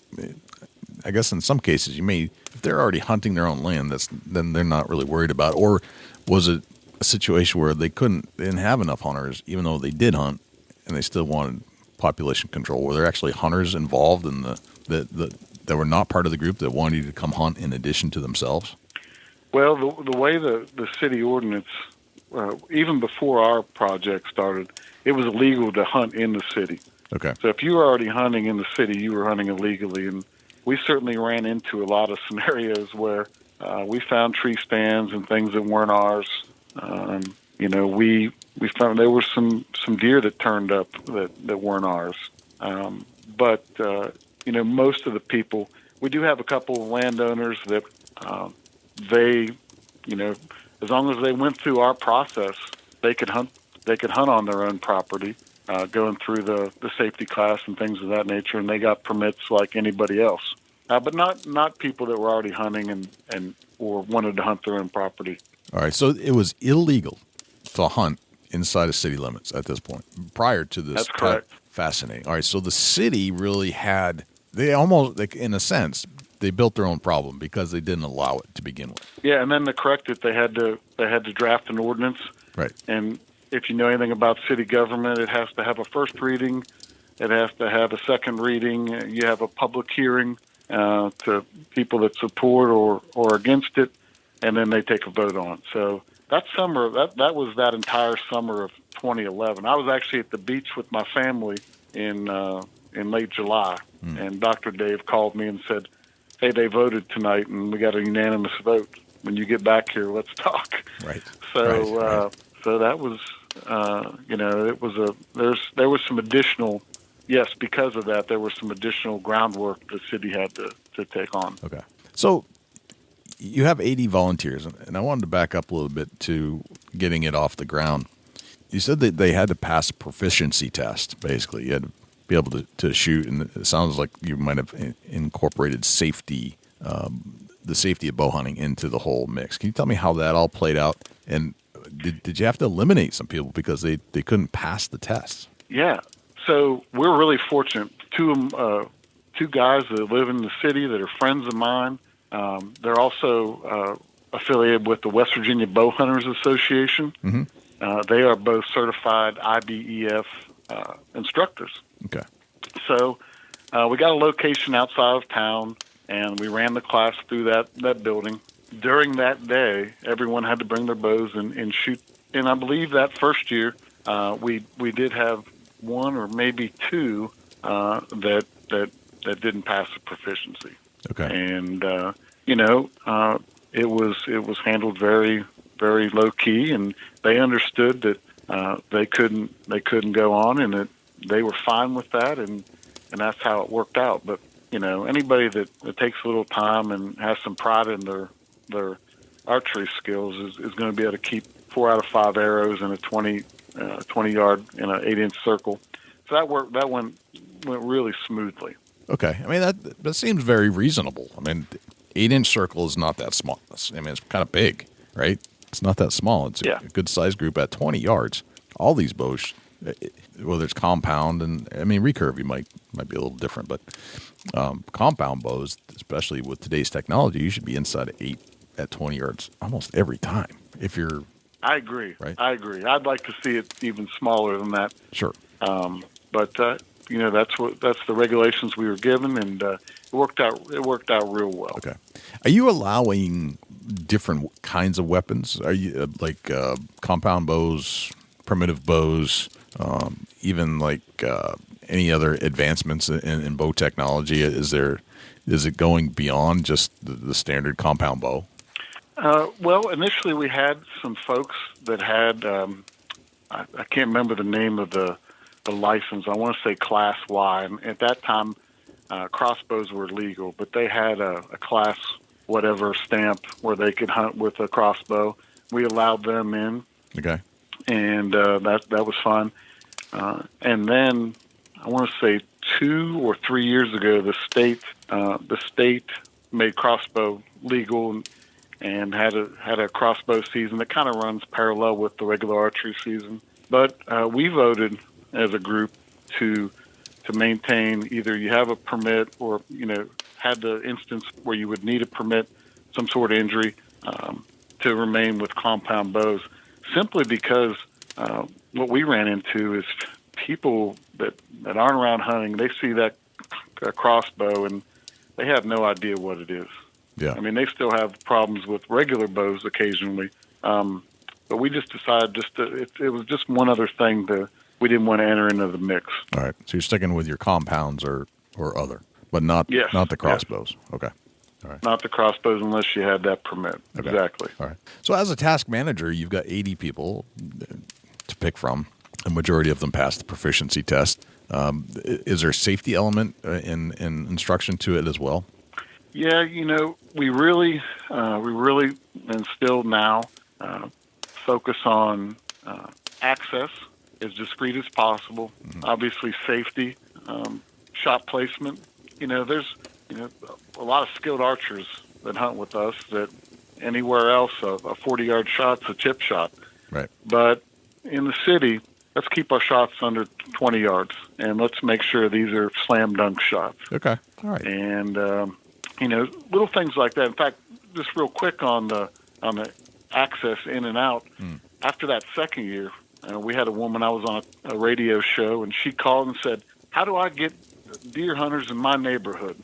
I guess in some cases if they're already hunting their own land, then they're not really worried about it. Or was it a situation where they didn't have enough hunters, even though they did hunt, and they still wanted population control? Were there actually hunters involved in that were not part of the group that wanted you to come hunt in addition to themselves? Well, the way the city ordinance, even before our project started, it was illegal to hunt in the city. Okay. So if you were already hunting in the city, you were hunting illegally. And we certainly ran into a lot of scenarios where we found tree stands and things that weren't ours. We found there were some deer that turned up that weren't ours. But most of the people, we do have a couple of landowners that they, as long as they went through our process, they could hunt. They could hunt on their own property, going through the safety class and things of that nature, and they got permits like anybody else. But not people that were already hunting and or wanted to hunt their own property. All right, so it was illegal to hunt inside of city limits at this point, prior to this. That's correct. Fascinating. All right, so the city really they almost, like, in a sense, they built their own problem because they didn't allow it to begin with. Yeah, and then to correct it, they had to draft an ordinance. Right. And if you know anything about city government, it has to have a first reading, it has to have a second reading. You have a public hearing to people that support or against it, and then they take a vote on it. So that summer, that was that entire summer of 2011. I was actually at the beach with my family in late July, and Dr. Dave called me and said, "Hey, they voted tonight, and we got a unanimous vote. When you get back here, let's talk." Right. So, right. So that was, it was there was some additional, yes, because of that, there was some additional groundwork the city had to take on. Okay. So you have 80 volunteers, and I wanted to back up a little bit to getting it off the ground. You said that they had to pass a proficiency test, basically. You had to be able to shoot, and it sounds like you might have incorporated safety, the safety of bow hunting into the whole mix. Can you tell me how that all played out? And did you have to eliminate some people because they couldn't pass the test? Yeah. So we're really fortunate. Two guys that live in the city that are friends of mine. They're also affiliated with the West Virginia Bowhunters Association. Mm-hmm. They are both certified IBEF instructors. Okay. So we got a location outside of town, and we ran the class through that building. During that day, everyone had to bring their bows and shoot. And I believe that first year, we did have one or maybe two that didn't pass the proficiency. Okay. And it was handled very, very low key, and they understood that they couldn't go on, and that they were fine with that, and that's how it worked out. But anybody that takes a little time and has some pride in their archery skills is going to be able to keep 4 out of 5 arrows in a 20 yard in an 8-inch circle. So that went really smoothly. Okay. I mean, that seems very reasonable. I mean, 8-inch circle is not that small. I mean, it's kind of big, right? It's not that small. It's a good size group at 20 yards. All these bows, whether it's compound and, I mean, recurve, you might be a little different, but compound bows, especially with today's technology, you should be inside of 8 at 20 yards almost every time. If you're, I agree. Right? I agree. I'd like to see it even smaller than that. Sure. But that's the regulations we were given, and it worked out real well. Okay. Are you allowing different kinds of weapons? Are you like compound bows, primitive bows, even like any other advancements in bow technology? Is it going beyond just the standard compound bow? Well, initially we had some folks that had I can't remember the name of the license. I want to say Class Y. And at that time, crossbows were legal, but they had a Class whatever stamp where they could hunt with a crossbow. We allowed them in. Okay. And that was fun. And then I want to say 2 or 3 years ago, the state made crossbow legal and had a crossbow season that kind of runs parallel with the regular archery season. But we voted as a group to maintain either you have a permit or had the instance where you would need a permit, some sort of injury, to remain with compound bows, simply because what we ran into is people that aren't around hunting, they see that crossbow and they have no idea what it is. Yeah. I mean, they still have problems with regular bows occasionally, but we just decided it was just one other thing we didn't want to enter into the mix. All right. So you're sticking with your compounds or other, but not the crossbows. Yes. Okay. All right. Not the crossbows unless you had that permit. Okay. Exactly. All right. So as a task manager, you've got 80 people to pick from. A majority of them passed the proficiency test. Is there a safety element in instruction to it as well? Yeah, we really, and still now, focus on access as discreet as possible. Obviously, safety, shot placement. There's a lot of skilled archers that hunt with us that anywhere else a 40-yard shot's a chip shot. Right. But in the city, let's keep our shots under 20 yards, and let's make sure these are slam dunk shots. Okay. All right. And little things like that. In fact, just real quick on the access in and out. After that second year, we had a woman. I was on a radio show, and she called and said, "How do I get deer hunters in my neighborhood?"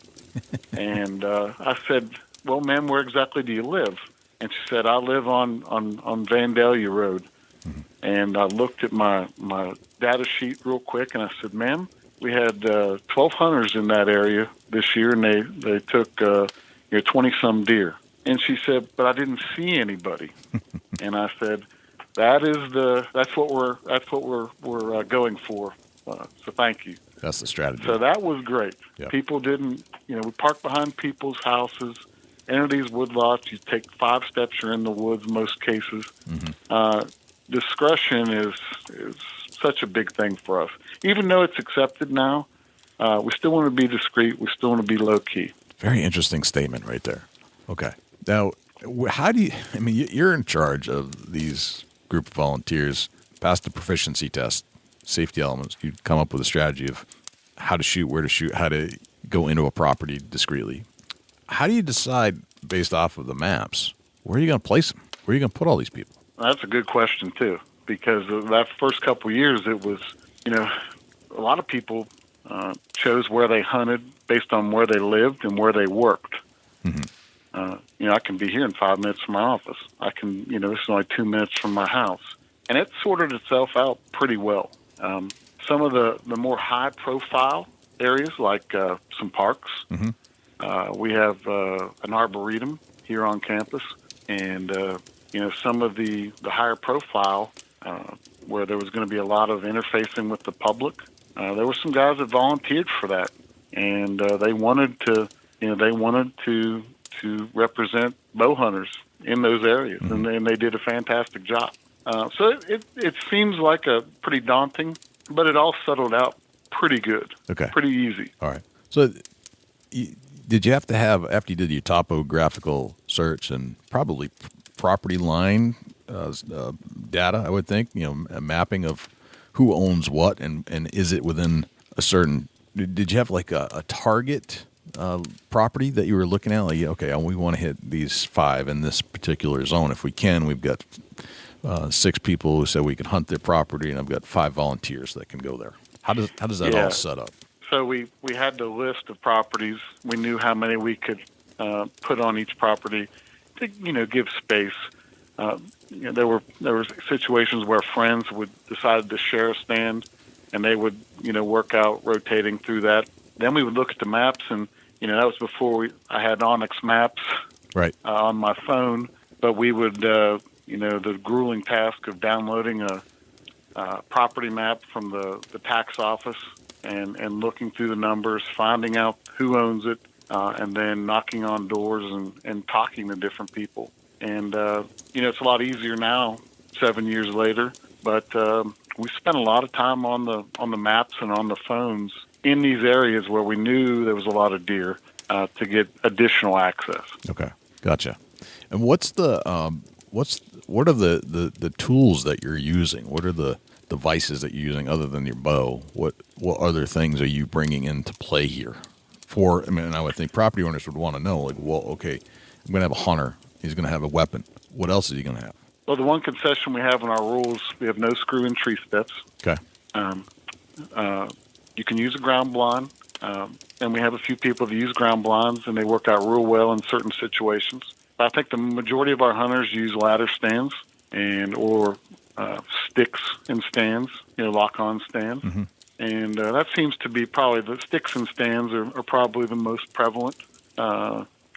And I said, "Well, ma'am, where exactly do you live?" And she said, "I live on Vandalia Road." And I looked at my data sheet real quick, and I said, "Ma'am, we had 12 hunters in that area this year, and they took 20-some deer." And she said, "But I didn't see anybody." And I said, "That's what we're going for. So thank you." That's the strategy. So that was great. Yeah. People didn't, we parked behind people's houses, enter these woodlots. You take 5 steps, you're in the woods most cases. Discretion is such a big thing for us. Even though it's accepted now, we still want to be discreet. We still want to be low key. Very interesting statement right there. Okay. Now, how do you, you're in charge of these group of volunteers, pass the proficiency test, safety elements. You come up with a strategy of how to shoot, where to shoot, how to go into a property discreetly. How do you decide based off of the maps, where are you going to place them? Where are you going to put all these people? That's a good question, too, because that first couple of years, it was, a lot of people chose where they hunted based on where they lived and where they worked. I can be here in 5 minutes from my office. I can, this is only 2 minutes from my house. And it sorted itself out pretty well. Some of the more high-profile areas, like some parks, we have an arboretum here on campus, and some of the higher profile, where there was going to be a lot of interfacing with the public, there were some guys that volunteered for that, and they wanted to represent bow hunters in those areas, and they did a fantastic job. So it seems like a pretty daunting, but it all settled out pretty good. Okay, pretty easy. All right. So did you have to have, after you did your topographical search and probably property line data, I would think, a mapping of who owns what and is it within a certain, did you have like a target property that you were looking at? Like, okay, we want to hit these 5 in this particular zone. If we can, we've got 6 people who said we can hunt their property, and I've got 5 volunteers that can go there. How does that all set up? So we had the list of properties. We knew how many we could put on each property to give space. There were situations where friends would decide to share a stand, and they would work out rotating through that. Then we would look at the maps, and that was before I had Onyx maps on my phone. But we would the grueling task of downloading a property map from the tax office and looking through the numbers, finding out who owns it, and then knocking on doors and talking to different people. And, it's a lot easier now, 7 years later, but we spent a lot of time on the maps and on the phones in these areas where we knew there was a lot of deer to get additional access. Okay, gotcha. And what are the tools that you're using? What are the devices that you're using other than your bow? What other things are you bringing into play here? I would think property owners would want to know, like, well, okay, I'm going to have a hunter. He's going to have a weapon. What else is he going to have? Well, the one concession we have in our rules, we have no screw-in tree steps. Okay. You can use a ground blind, and we have a few people that use ground blinds, and they work out real well in certain situations. I think the majority of our hunters use ladder stands or sticks and stands, lock-on stands. And that seems to be probably the sticks and stands are probably the most prevalent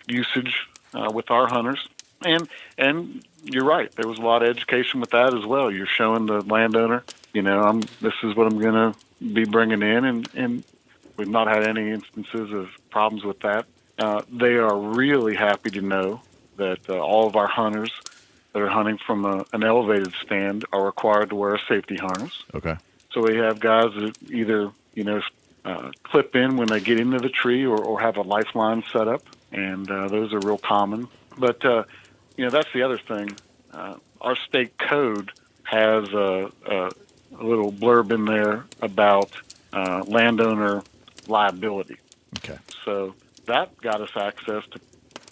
usage with our hunters. And you're right. There was a lot of education with that as well. You're showing the landowner, this is what I'm going to be bringing in, and we've not had any instances of problems with that. they are really happy to know that all of our hunters that are hunting from an elevated stand are required to wear a safety harness. Okay. So we have guys that either, clip in when they get into the tree or have a lifeline set up, and those are real common. But, that's the other thing. Our state code has a little blurb in there about landowner liability. Okay. So that got us access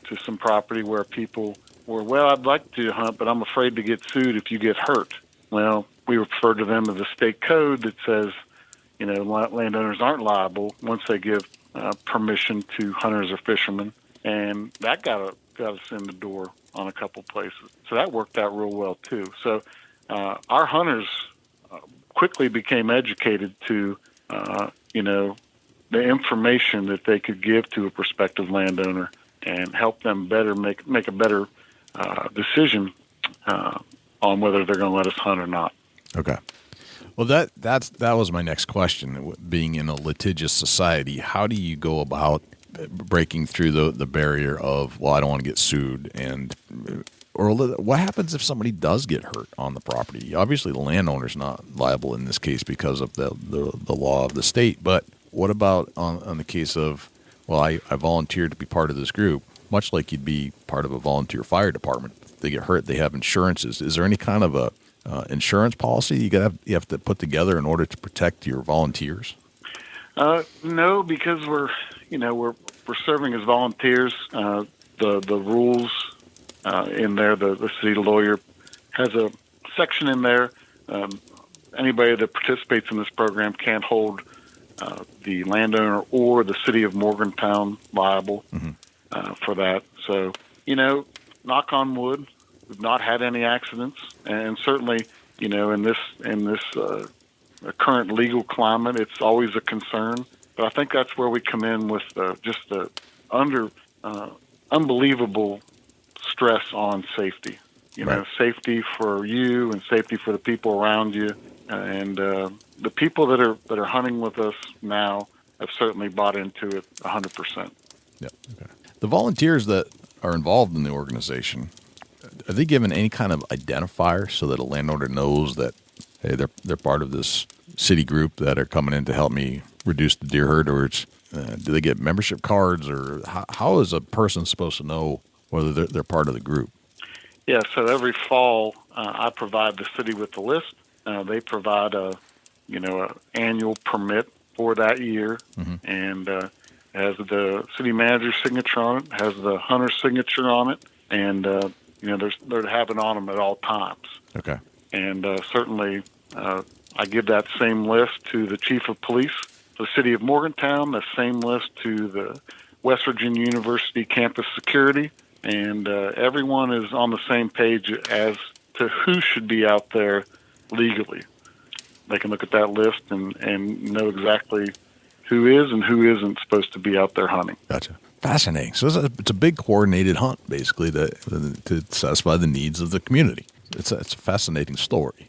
to some property where people were, well, I'd like to hunt, but I'm afraid to get sued if you get hurt. Well, we refer to them as a state code that says, landowners aren't liable once they give permission to hunters or fishermen. And that got us in the door on a couple places. So that worked out real well, too. So our hunters quickly became educated to, the information that they could give to a prospective landowner and help them better make a better decision on whether they're going to let us hunt or not. Okay. Well, that was my next question. Being in a litigious society, how do you go about breaking through the barrier of, well, I don't want to get sued, or what happens if somebody does get hurt on the property? Obviously, the landowner's not liable in this case because of the law of the state. But what about on the case of, well, I volunteered to be part of this group, much like you'd be part of a volunteer fire department. If they get hurt, they have insurances. Is there any kind of a insurance policy you have to put together in order to protect your volunteers? No, because we're serving as volunteers. The rules in there, the city lawyer has a section in there. Anybody that participates in this program can't hold the landowner or the city of Morgantown liable for that. So, knock on wood, we've not had any accidents, and certainly, in this current legal climate, it's always a concern. But I think that's where we come in with just the unbelievable stress on safety. Right. Safety for you and safety for the people around you, and the people that are hunting with us now have certainly bought into it 100%. Yeah. Okay. The volunteers that are involved in the organization, are they given any kind of identifier so that a landowner knows that, hey, they're part of this city group that are coming in to help me reduce the deer herd, or do they get membership cards, or how is a person supposed to know whether they're part of the group? Yeah, so every fall I provide the city with the list. They provide a annual permit for that year, and has the city manager's signature on it, has the hunter's signature on it, and they're having on them at all times. Okay. And certainly I give that same list to the chief of police for the city of Morgantown, the same list to the West Virginia University campus security, and everyone is on the same page as to who should be out there legally. They can look at that list and know exactly who is and who isn't supposed to be out there hunting. Gotcha. Fascinating. So it's a big coordinated hunt, basically, to satisfy the needs of the community. It's a fascinating story.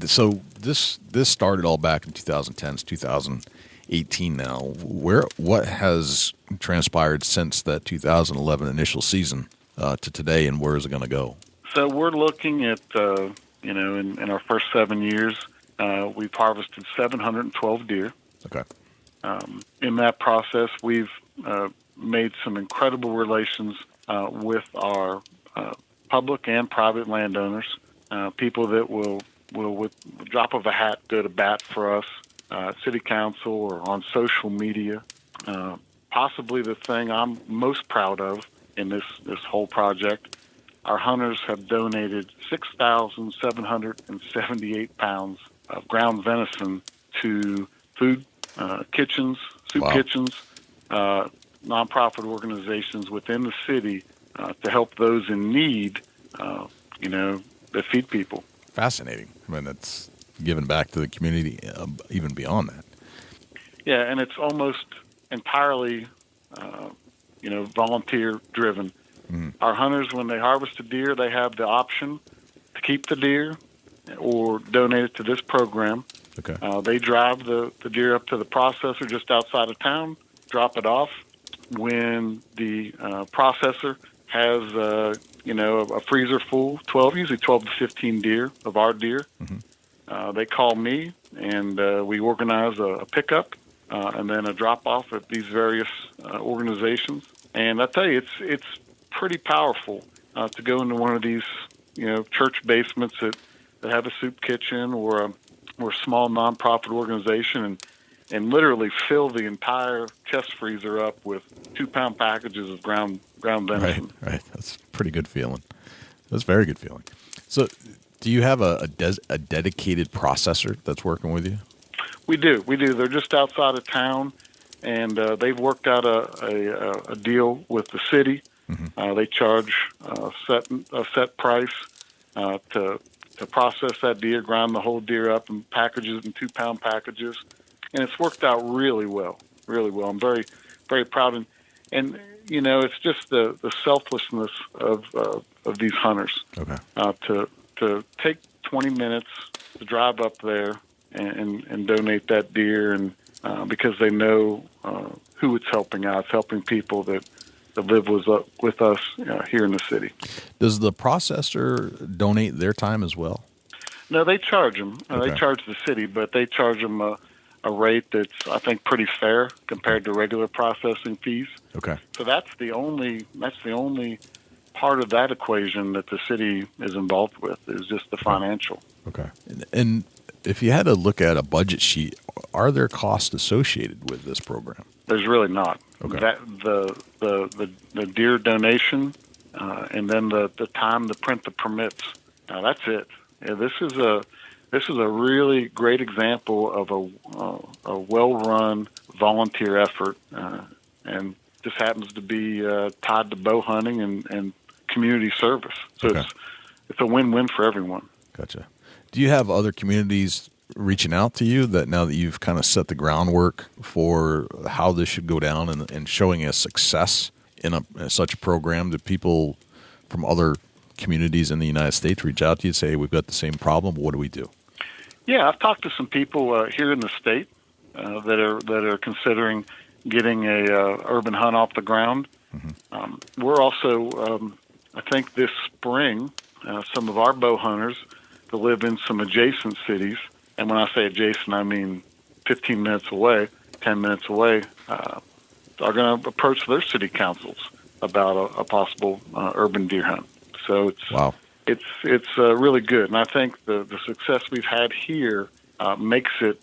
So this started all back in 2010. It's 2018 now. What has transpired since that 2011 initial season to today, and where is it going to go? So we're looking at in our first 7 years, we've harvested 712 deer. Okay. In that process, we've made some incredible relations with our public and private landowners, people that will with the drop of a hat go to bat for us, city council or on social media. Possibly the thing I'm most proud of in this whole project, our hunters have donated 6,778 pounds of ground venison to food kitchens, soup kitchens, nonprofit organizations within the city to help those in need, that feed people. Fascinating. I mean, that's giving back to the community even beyond that. Yeah, and it's almost entirely, volunteer-driven. Mm-hmm. Our hunters, when they harvest a deer, they have the option to keep the deer or donate it to this program. Okay. They drive the deer up to the processor just outside of town, drop it off. when the processor has a freezer full, usually 12 to 15 deer of our deer. They call me, and we organize a pickup and then a drop off at these various organizations. And I tell you, it's pretty powerful to go into one of these church basements that have a soup kitchen or a small nonprofit organization and literally fill the entire chest freezer up with 2-pound packages of ground venison. Right. That's a pretty good feeling. That's a very good feeling. So, do you have a dedicated processor that's working with you? We do. They're just outside of town, and they've worked out a deal with the city. They charge a set price to process that deer, grind the whole deer up and packages in 2-pound packages, and it's worked out really well. I'm very, very proud, and it's just the selflessness of these hunters. Okay. To take 20 minutes to drive up there and donate that deer, and because they know who it's helping out. It's helping people that live with us here in the city. Does the processor donate their time as well? No, they charge them. Okay. They charge the city, but they charge them a rate that's, I think, pretty fair compared to regular processing fees. Okay. So that's the only part of that equation that the city is involved with, is just the financial. Okay. And if you had to look at a budget sheet, are there costs associated with this program? There's really not. Okay. That the deer donation and then the time to print the permits. That's it. Yeah, this is a really great example of a well-run volunteer effort, and this happens to be tied to bow hunting and community service. So Okay. it's a win-win for everyone. Gotcha. Do you have other communities reaching out to you that now that you've kind of set the groundwork for how this should go down and showing a success in such a program, that people from other communities in the United States reach out to you and say, hey, we've got the same problem, what do we do? Yeah, I've talked to some people here in the state that are considering getting a urban hunt off the ground. We're also, I think this spring, some of our bow hunters that live in some adjacent cities, and when I say adjacent, I mean 15 minutes away, 10 minutes away, are going to approach their city councils about a possible urban deer hunt. So it's really good, and I think the success we've had here makes it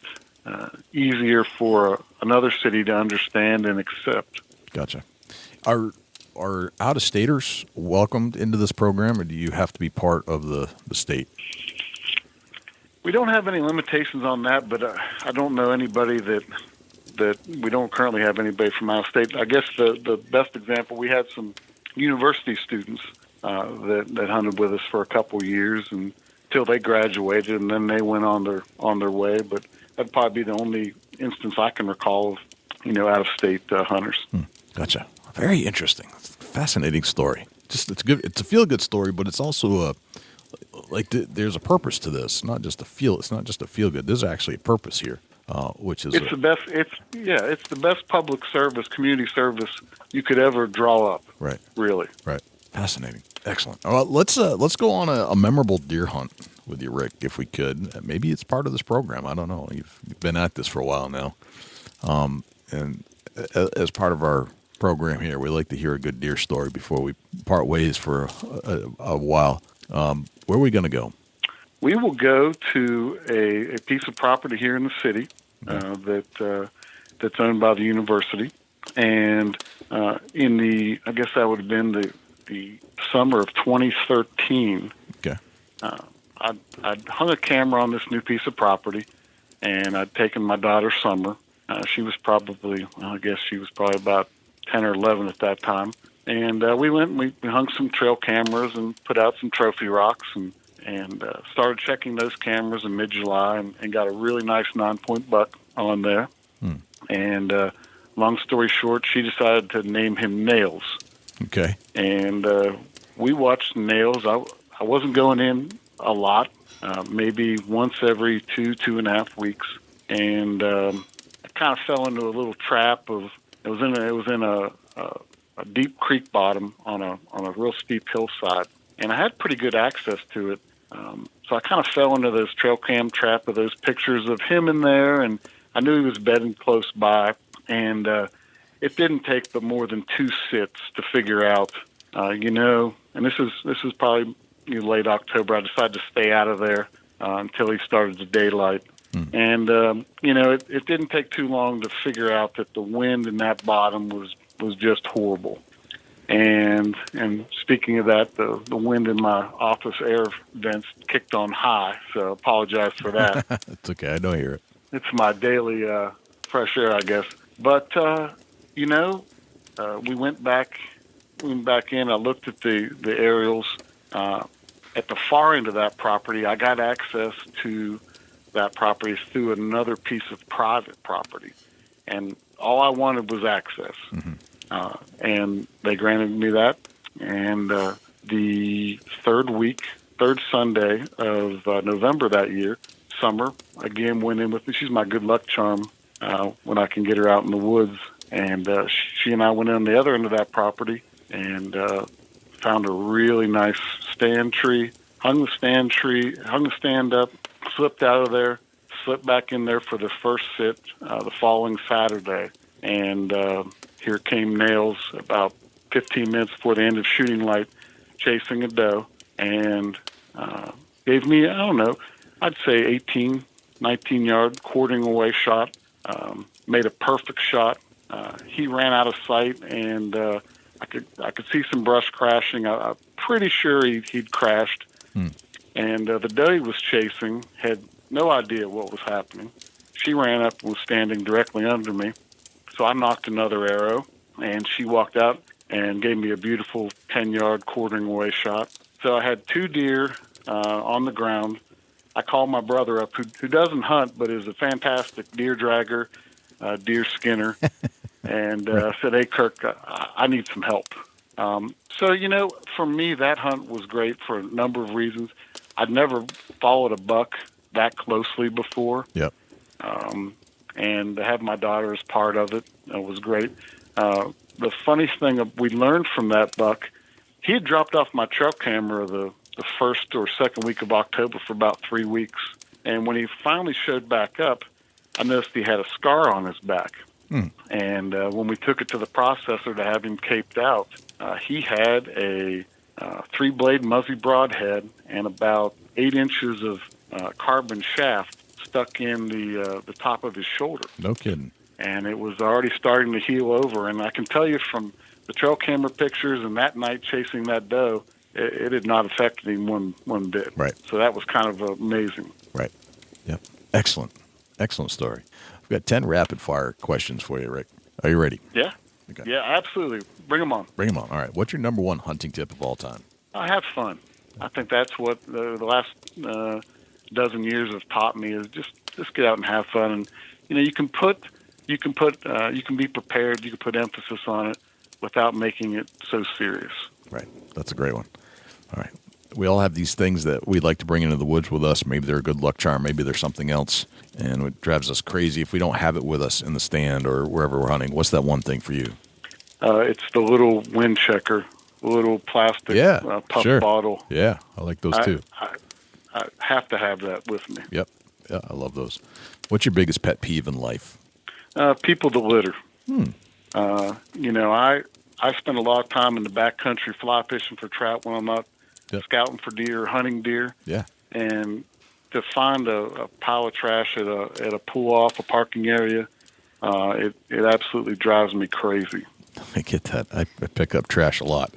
easier for another city to understand and accept. Gotcha. Are out-of-staters welcomed into this program, or do you have to be part of the state? We don't have any limitations on that, but I don't know anybody that we don't currently have anybody from out of state. I guess the best example, we had some university students that hunted with us for a couple years until they graduated, and then they went on their way. But that'd probably be the only instance I can recall of out-of-state hunters. Gotcha. Very interesting. Fascinating story. Just it's good. It's a feel-good story, but it's also there's a purpose to this. It's not just a feel-good. There's actually a purpose here, which is the best. It's the best public service, community service you could ever draw up. Right. Really. Right. Fascinating. Excellent. All right, let's go on a memorable deer hunt with you, Rick, if we could. Maybe it's part of this program. I don't know. You've been at this for a while now, and as part of our program here, we like to hear a good deer story before we part ways for a while. Where are we going to go? We will go to a piece of property here in the city that's owned by the university, and I guess that would have been the summer of 2013. Okay. I'd hung a camera on this new piece of property, and I'd taken my daughter Summer. She was probably about 10 or 11 at that time. And we went and we hung some trail cameras and put out some trophy rocks and started checking those cameras in mid-July and got a really nice 9-point buck on there. And long story short, she decided to name him Nails. Okay. And we watched Nails. I wasn't going in a lot, maybe once every 2.5 weeks. And I kind of fell into a little trap of, it was in a a deep creek bottom on a real steep hillside, and I had pretty good access to it. So I kind of fell into this trail cam trap of those pictures of him in there, and I knew he was bedding close by, and it didn't take but more than 2 sits to figure out, and this is probably late October. I decided to stay out of there until he started to daylight. And, it didn't take too long to figure out that the wind in that bottom was just horrible. And speaking of that, the wind in my office air vents kicked on high, so apologize for that. It's okay. I don't hear it. It's my daily fresh air, I guess. But, we went back in. I looked at the aerials. At the far end of that property, I got access to that property through another piece of private property. And all I wanted was access. And they granted me that. And the third Sunday of November that year, Summer, again, went in with me. She's my good luck charm when I can get her out in the woods. And she and I went on the other end of that property and found a really nice stand tree, hung the stand up, slipped out of there, slipped back in there for the first sit the following Saturday. And here came Nails about 15 minutes before the end of shooting light, chasing a doe, and gave me, I don't know, I'd say 18, 19-yard quartering away shot. Made a perfect shot. He ran out of sight, and I could see some brush crashing. I'm pretty sure he'd crashed. And the doe he was chasing had no idea what was happening. She ran up and was standing directly under me. So I knocked another arrow, and she walked out and gave me a beautiful 10-yard quartering away shot. So I had 2 deer on the ground. I called my brother up, who doesn't hunt but is a fantastic deer dragger, deer skinner, and said, "Hey, Kirk, I need some help." So, for me, that hunt was great for a number of reasons. I'd never followed a buck that closely before. Yep. And to have my daughter as part of it was great. The funniest thing we learned from that buck, he had dropped off my trail camera the first or second week of October for about 3 weeks. And when he finally showed back up, I noticed he had a scar on his back. And when we took it to the processor to have him caped out, he had a 3-blade Muzzy broadhead and about 8 inches of carbon shaft stuck in the top of his shoulder. No kidding. And it was already starting to heal over. And I can tell you from the trail camera pictures and that night chasing that doe, it had not affected him one bit. Right. So that was kind of amazing. Right. Yep. Excellent. Excellent story. I've got 10 rapid-fire questions for you, Rick. Are you ready? Yeah. Okay. Yeah, absolutely. Bring them on. Bring them on. All right. What's your number 1 hunting tip of all time? I have fun. I think that's what the last dozen years have taught me is just get out and have fun. And you can be prepared. You can put emphasis on it without making it so serious. Right. That's a great one. All right. We all have these things that we'd like to bring into the woods with us. Maybe they're a good luck charm. Maybe they're something else. And it drives us crazy if we don't have it with us in the stand or wherever we're hunting. What's that one thing for you? It's the little wind checker, little plastic puff bottle. Yeah, I like those too. I have to have that with me. Yep. Yeah, I love those. What's your biggest pet peeve in life? People that litter. I spend a lot of time in the backcountry fly fishing for trout when I'm not scouting for deer or hunting deer. Yeah. And to find a pile of trash at a pull-off, a parking area, it absolutely drives me crazy. I get that. I pick up trash a lot.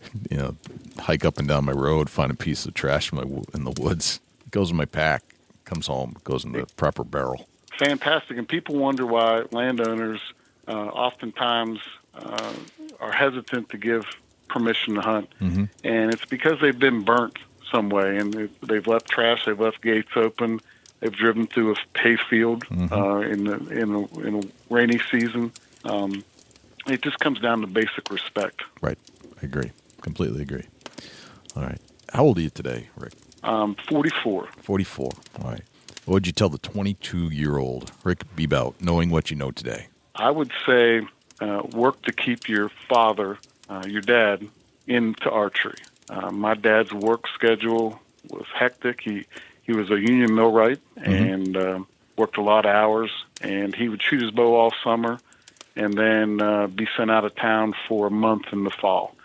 Hike up and down my road, find a piece of trash in the woods. It goes in my pack, comes home, goes in the proper barrel. Fantastic. And people wonder why landowners oftentimes are hesitant to give permission to hunt. Mm-hmm. And it's because they've been burnt some way, and they've left trash, they've left gates open, they've driven through a hay field in a rainy season. It just comes down to basic respect. Right. I agree. Completely agree. All right. How old are you today, Rick? 44. 44. All right. What would you tell the 22-year-old Rick Bebout, knowing what you know today? I would say worked to keep your father, your dad, into archery. My dad's work schedule was hectic. He was a union millwright and worked a lot of hours, and he would shoot his bow all summer and then be sent out of town for a month in the fall.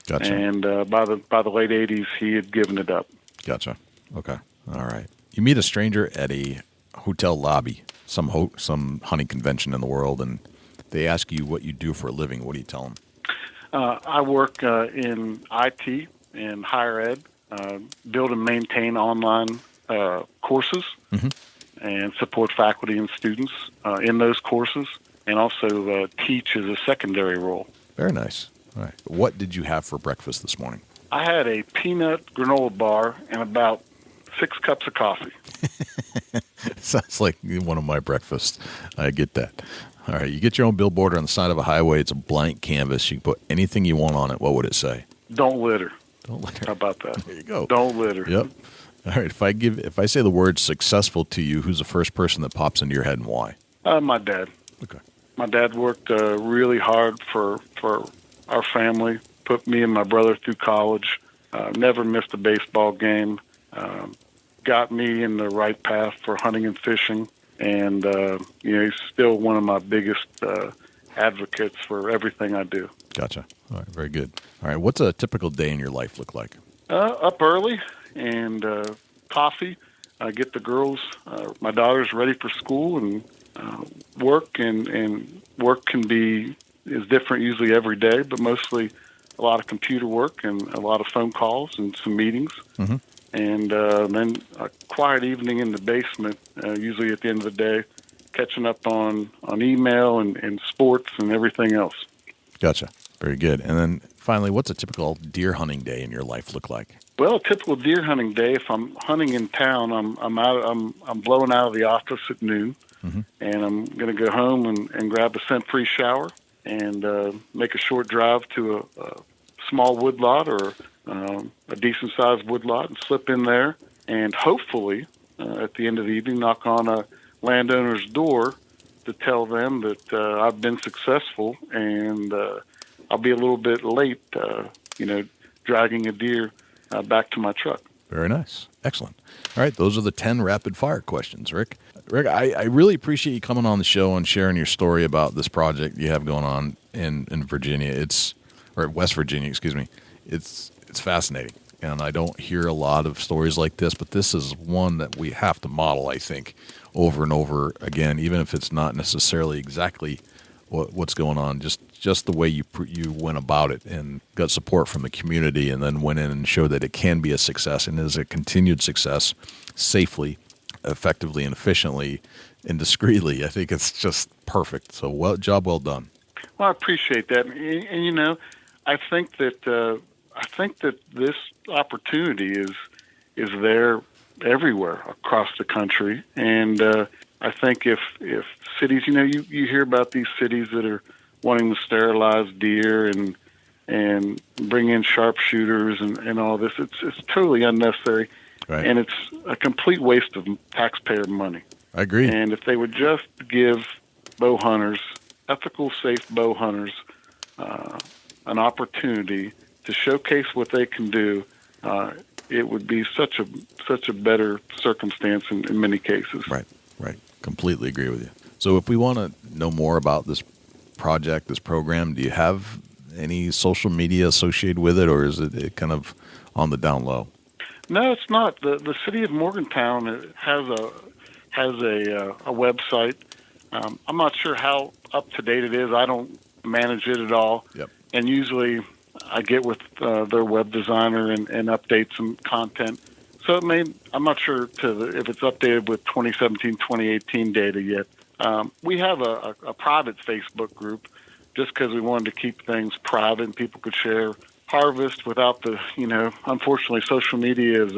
Gotcha. And by the late 80s, he had given it up. Gotcha. Okay. All right. You meet a stranger at a hotel lobby, some hunting convention in the world, and they ask you what you do for a living. What do you tell them? I work in IT and higher ed, build and maintain online courses, and support faculty and students in those courses, and also teach as a secondary role. Very nice. All right. What did you have for breakfast this morning? I had a peanut granola bar and about 6 cups of coffee. Sounds like one of my breakfasts. I get that. All right. You get your own billboard on the side of a highway. It's a blank canvas. You can put anything you want on it. What would it say? Don't litter. Don't litter. How about that? There you go. Don't litter. Yep. All right. If I say the word successful to you, who's the first person that pops into your head and why? My dad. Okay. My dad worked really hard for our family, put me and my brother through college, never missed a baseball game, got me in the right path for hunting and fishing, and he's still one of my biggest advocates for everything I do. Gotcha. All right. Very good. All right. What's a typical day in your life look like? Up early and coffee. I get the girls, my daughters, ready for school and work, and work is different usually every day, but mostly a lot of computer work and a lot of phone calls and some meetings. And then a quiet evening in the basement, usually at the end of the day, catching up on email and sports and everything else. Gotcha. Very good. And then finally, what's a typical deer hunting day in your life look like? Well, a typical deer hunting day, if I'm hunting in town, I'm blowing out of the office at noon, and I'm going to go home and grab a scent-free shower and make a short drive to a small woodlot or a decent-sized woodlot and slip in there and hopefully at the end of the evening knock on a landowner's door to tell them that I've been successful and I'll be a little bit late, dragging a deer back to my truck. Very nice. Excellent. All right. Those are the 10 rapid-fire questions, Rick. Rick, I really appreciate you coming on the show and sharing your story about this project you have going on in Virginia. Or West Virginia, excuse me. It's fascinating. And I don't hear a lot of stories like this, but this is one that we have to model, I think, over and over again, even if it's not necessarily exactly what's going on, just the way you went about it and got support from the community and then went in and showed that it can be a success and is a continued success safely, effectively, and efficiently and discreetly. I think it's just perfect. So job well done. Well, I appreciate that. And I think that this opportunity is there everywhere across the country. And I think if cities, you hear about these cities that are wanting to sterilize deer and bring in sharpshooters and all this. It's totally unnecessary. Right. And it's a complete waste of taxpayer money. I agree. And if they would just give bow hunters, ethical, safe bow hunters, an opportunity to showcase what they can do, it would be such a better circumstance in many cases. Right. Completely agree with you. So if we want to know more about this project, this program, do you have any social media associated with it, or is it kind of on the down low? No, it's not. The city of Morgantown has a website. I'm not sure how up to date it is. I don't manage it at all. Yep. And usually I get with their web designer and update some content. So I'm not sure if it's updated with 2017, 2018 data yet. We have a private Facebook group just because we wanted to keep things private and people could share harvest without unfortunately social media is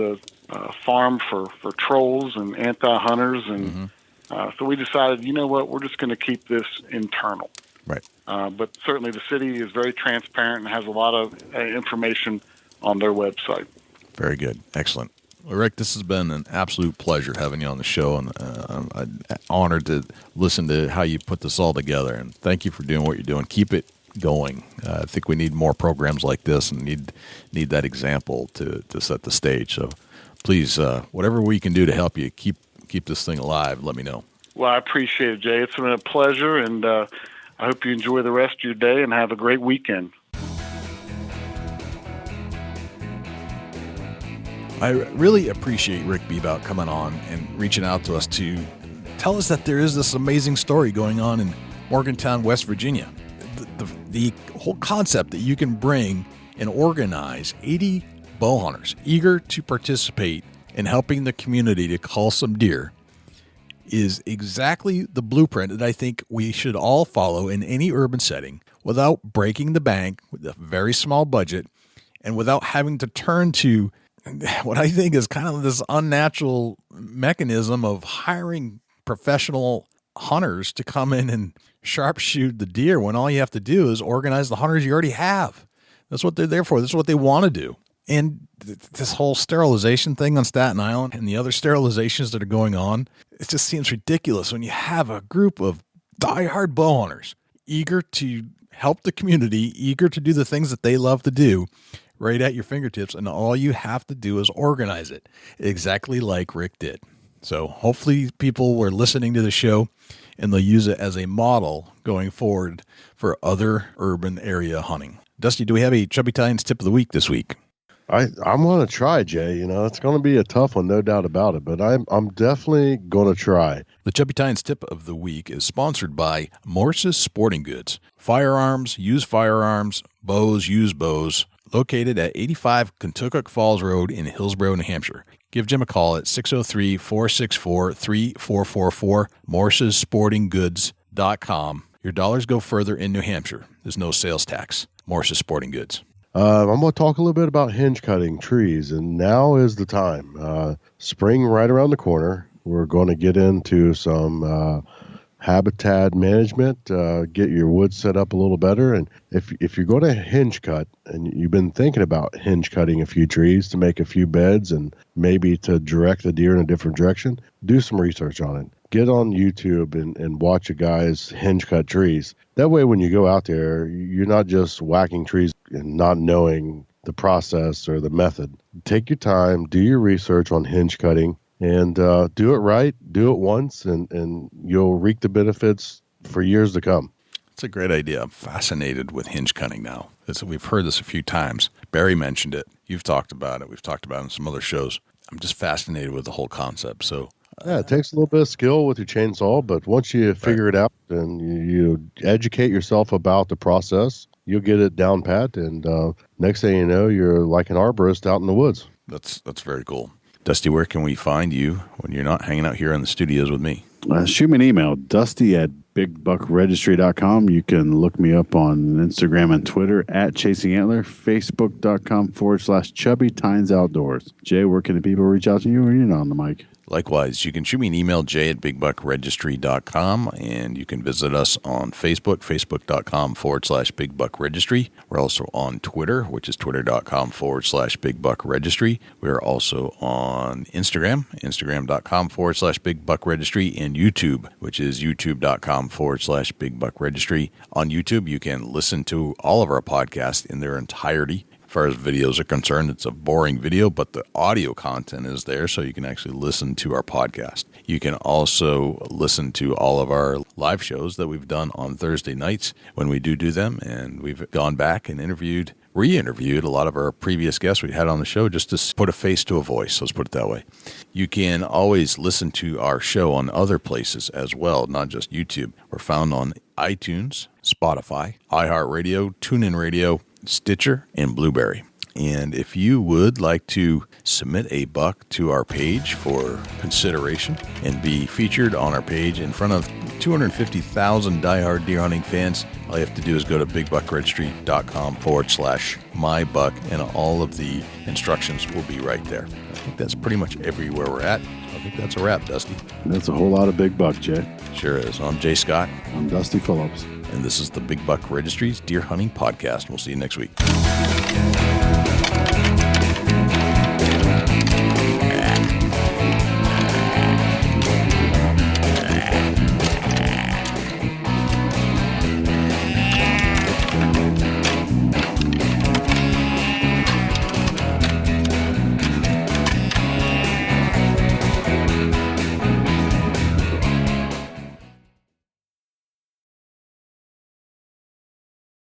a farm for trolls and anti-hunters. And so we decided, we're just going to keep this internal. Right. But certainly the city is very transparent and has a lot of information on their website. Very good. Excellent. Well, Rick, this has been an absolute pleasure having you on the show, and I'm honored to listen to how you put this all together. And thank you for doing what you're doing. Keep it going. I think we need more programs like this, and need that example to set the stage. So please, whatever we can do to help you keep this thing alive, let me know. Well, I appreciate it, Jay. It's been a pleasure, and I hope you enjoy the rest of your day and have a great weekend. I really appreciate Rick Bebout coming on and reaching out to us to tell us that there is this amazing story going on in Morgantown, West Virginia. The whole concept that you can bring and organize 80 bow hunters eager to participate in helping the community to cull some deer is exactly the blueprint that I think we should all follow in any urban setting without breaking the bank with a very small budget and without having to turn to what I think is kind of this unnatural mechanism of hiring professional hunters to come in and sharpshoot the deer when all you have to do is organize the hunters you already have. That's what they're there for. That's what they want to do. And this whole sterilization thing on Staten Island and the other sterilizations that are going on, it just seems ridiculous when you have a group of diehard bow hunters eager to help the community, eager to do the things that they love to do, right at your fingertips, and all you have to do is organize it, exactly like Rick did. So hopefully people were listening to the show and they'll use it as a model going forward for other urban area hunting. Dusty, do we have a Chubby Tines tip of the week this week? I'm going to try, Jay. It's going to be a tough one, no doubt about it, but I'm definitely going to try. The Chubby Tines tip of the week is sponsored by Morse's Sporting Goods. Firearms, used firearms, bows, used bows, located at 85 Kentucky Falls Road in Hillsborough, New Hampshire. Give Jim a call at 603-464-3444, morsessportinggoods.com. Your dollars go further in New Hampshire. There's no sales tax. Morse's Sporting Goods. I'm going to talk a little bit about hinge cutting trees, and now is the time. Spring right around the corner. We're going to get into some habitat management, get your wood set up a little better. And if you're going to hinge cut and you've been thinking about hinge cutting a few trees to make a few beds and maybe to direct the deer in a different direction, do some research on it. Get on YouTube and watch a guy's hinge cut trees. That way, when you go out there, you're not just whacking trees and not knowing the process or the method. Take your time, do your research on hinge cutting, and do it right, do it once, and you'll reap the benefits for years to come. It's a great idea. I'm fascinated with hinge cutting now. We've heard this a few times. Barry mentioned it. You've talked about it. We've talked about it in some other shows. I'm just fascinated with the whole concept. So yeah, it takes a little bit of skill with your chainsaw, but once you figure it out and you educate yourself about the process, you'll get it down pat, and next thing you know, you're like an arborist out in the woods. That's very cool. Dusty, where can we find you when you're not hanging out here in the studios with me? Shoot me an email, dusty@bigbuckregistry.com. You can look me up on Instagram and Twitter @ChasingAntler, Facebook.com/Chubby Tines Outdoors. Jay, where can the people reach out to you when you're not on the mic? Likewise, you can shoot me an email, jay@bigbuckregistry.com, and you can visit us on Facebook, facebook.com/bigbuckregistry. We're also on Twitter, which is twitter.com/bigbuckregistry. We're also on Instagram, instagram.com/bigbuckregistry, and YouTube, which is youtube.com/bigbuckregistry. On YouTube, you can listen to all of our podcasts in their entirety. As far as videos are concerned, it's a boring video, but the audio content is there, so you can actually listen to our podcast. You can also listen to all of our live shows that we've done on Thursday nights when we do them, and we've gone back and re-interviewed a lot of our previous guests we had on the show just to put a face to a voice, let's put it that way. You can always listen to our show on other places as well, not just YouTube. We're found on iTunes, Spotify, iHeartRadio, TuneIn Radio, Stitcher, and Blueberry. And if you would like to submit a buck to our page for consideration and be featured on our page in front of 250,000 diehard deer hunting fans, all you have to do is go to bigbuckregistry.com/mybuck, and all of the instructions will be right there. I think that's pretty much everywhere we're at. I think that's a wrap, Dusty. That's a whole lot of big buck, Jay. Sure is. I'm Jay Scott. I'm Dusty Phillips. And this is the Big Buck Registry's Deer Hunting Podcast. We'll see you next week.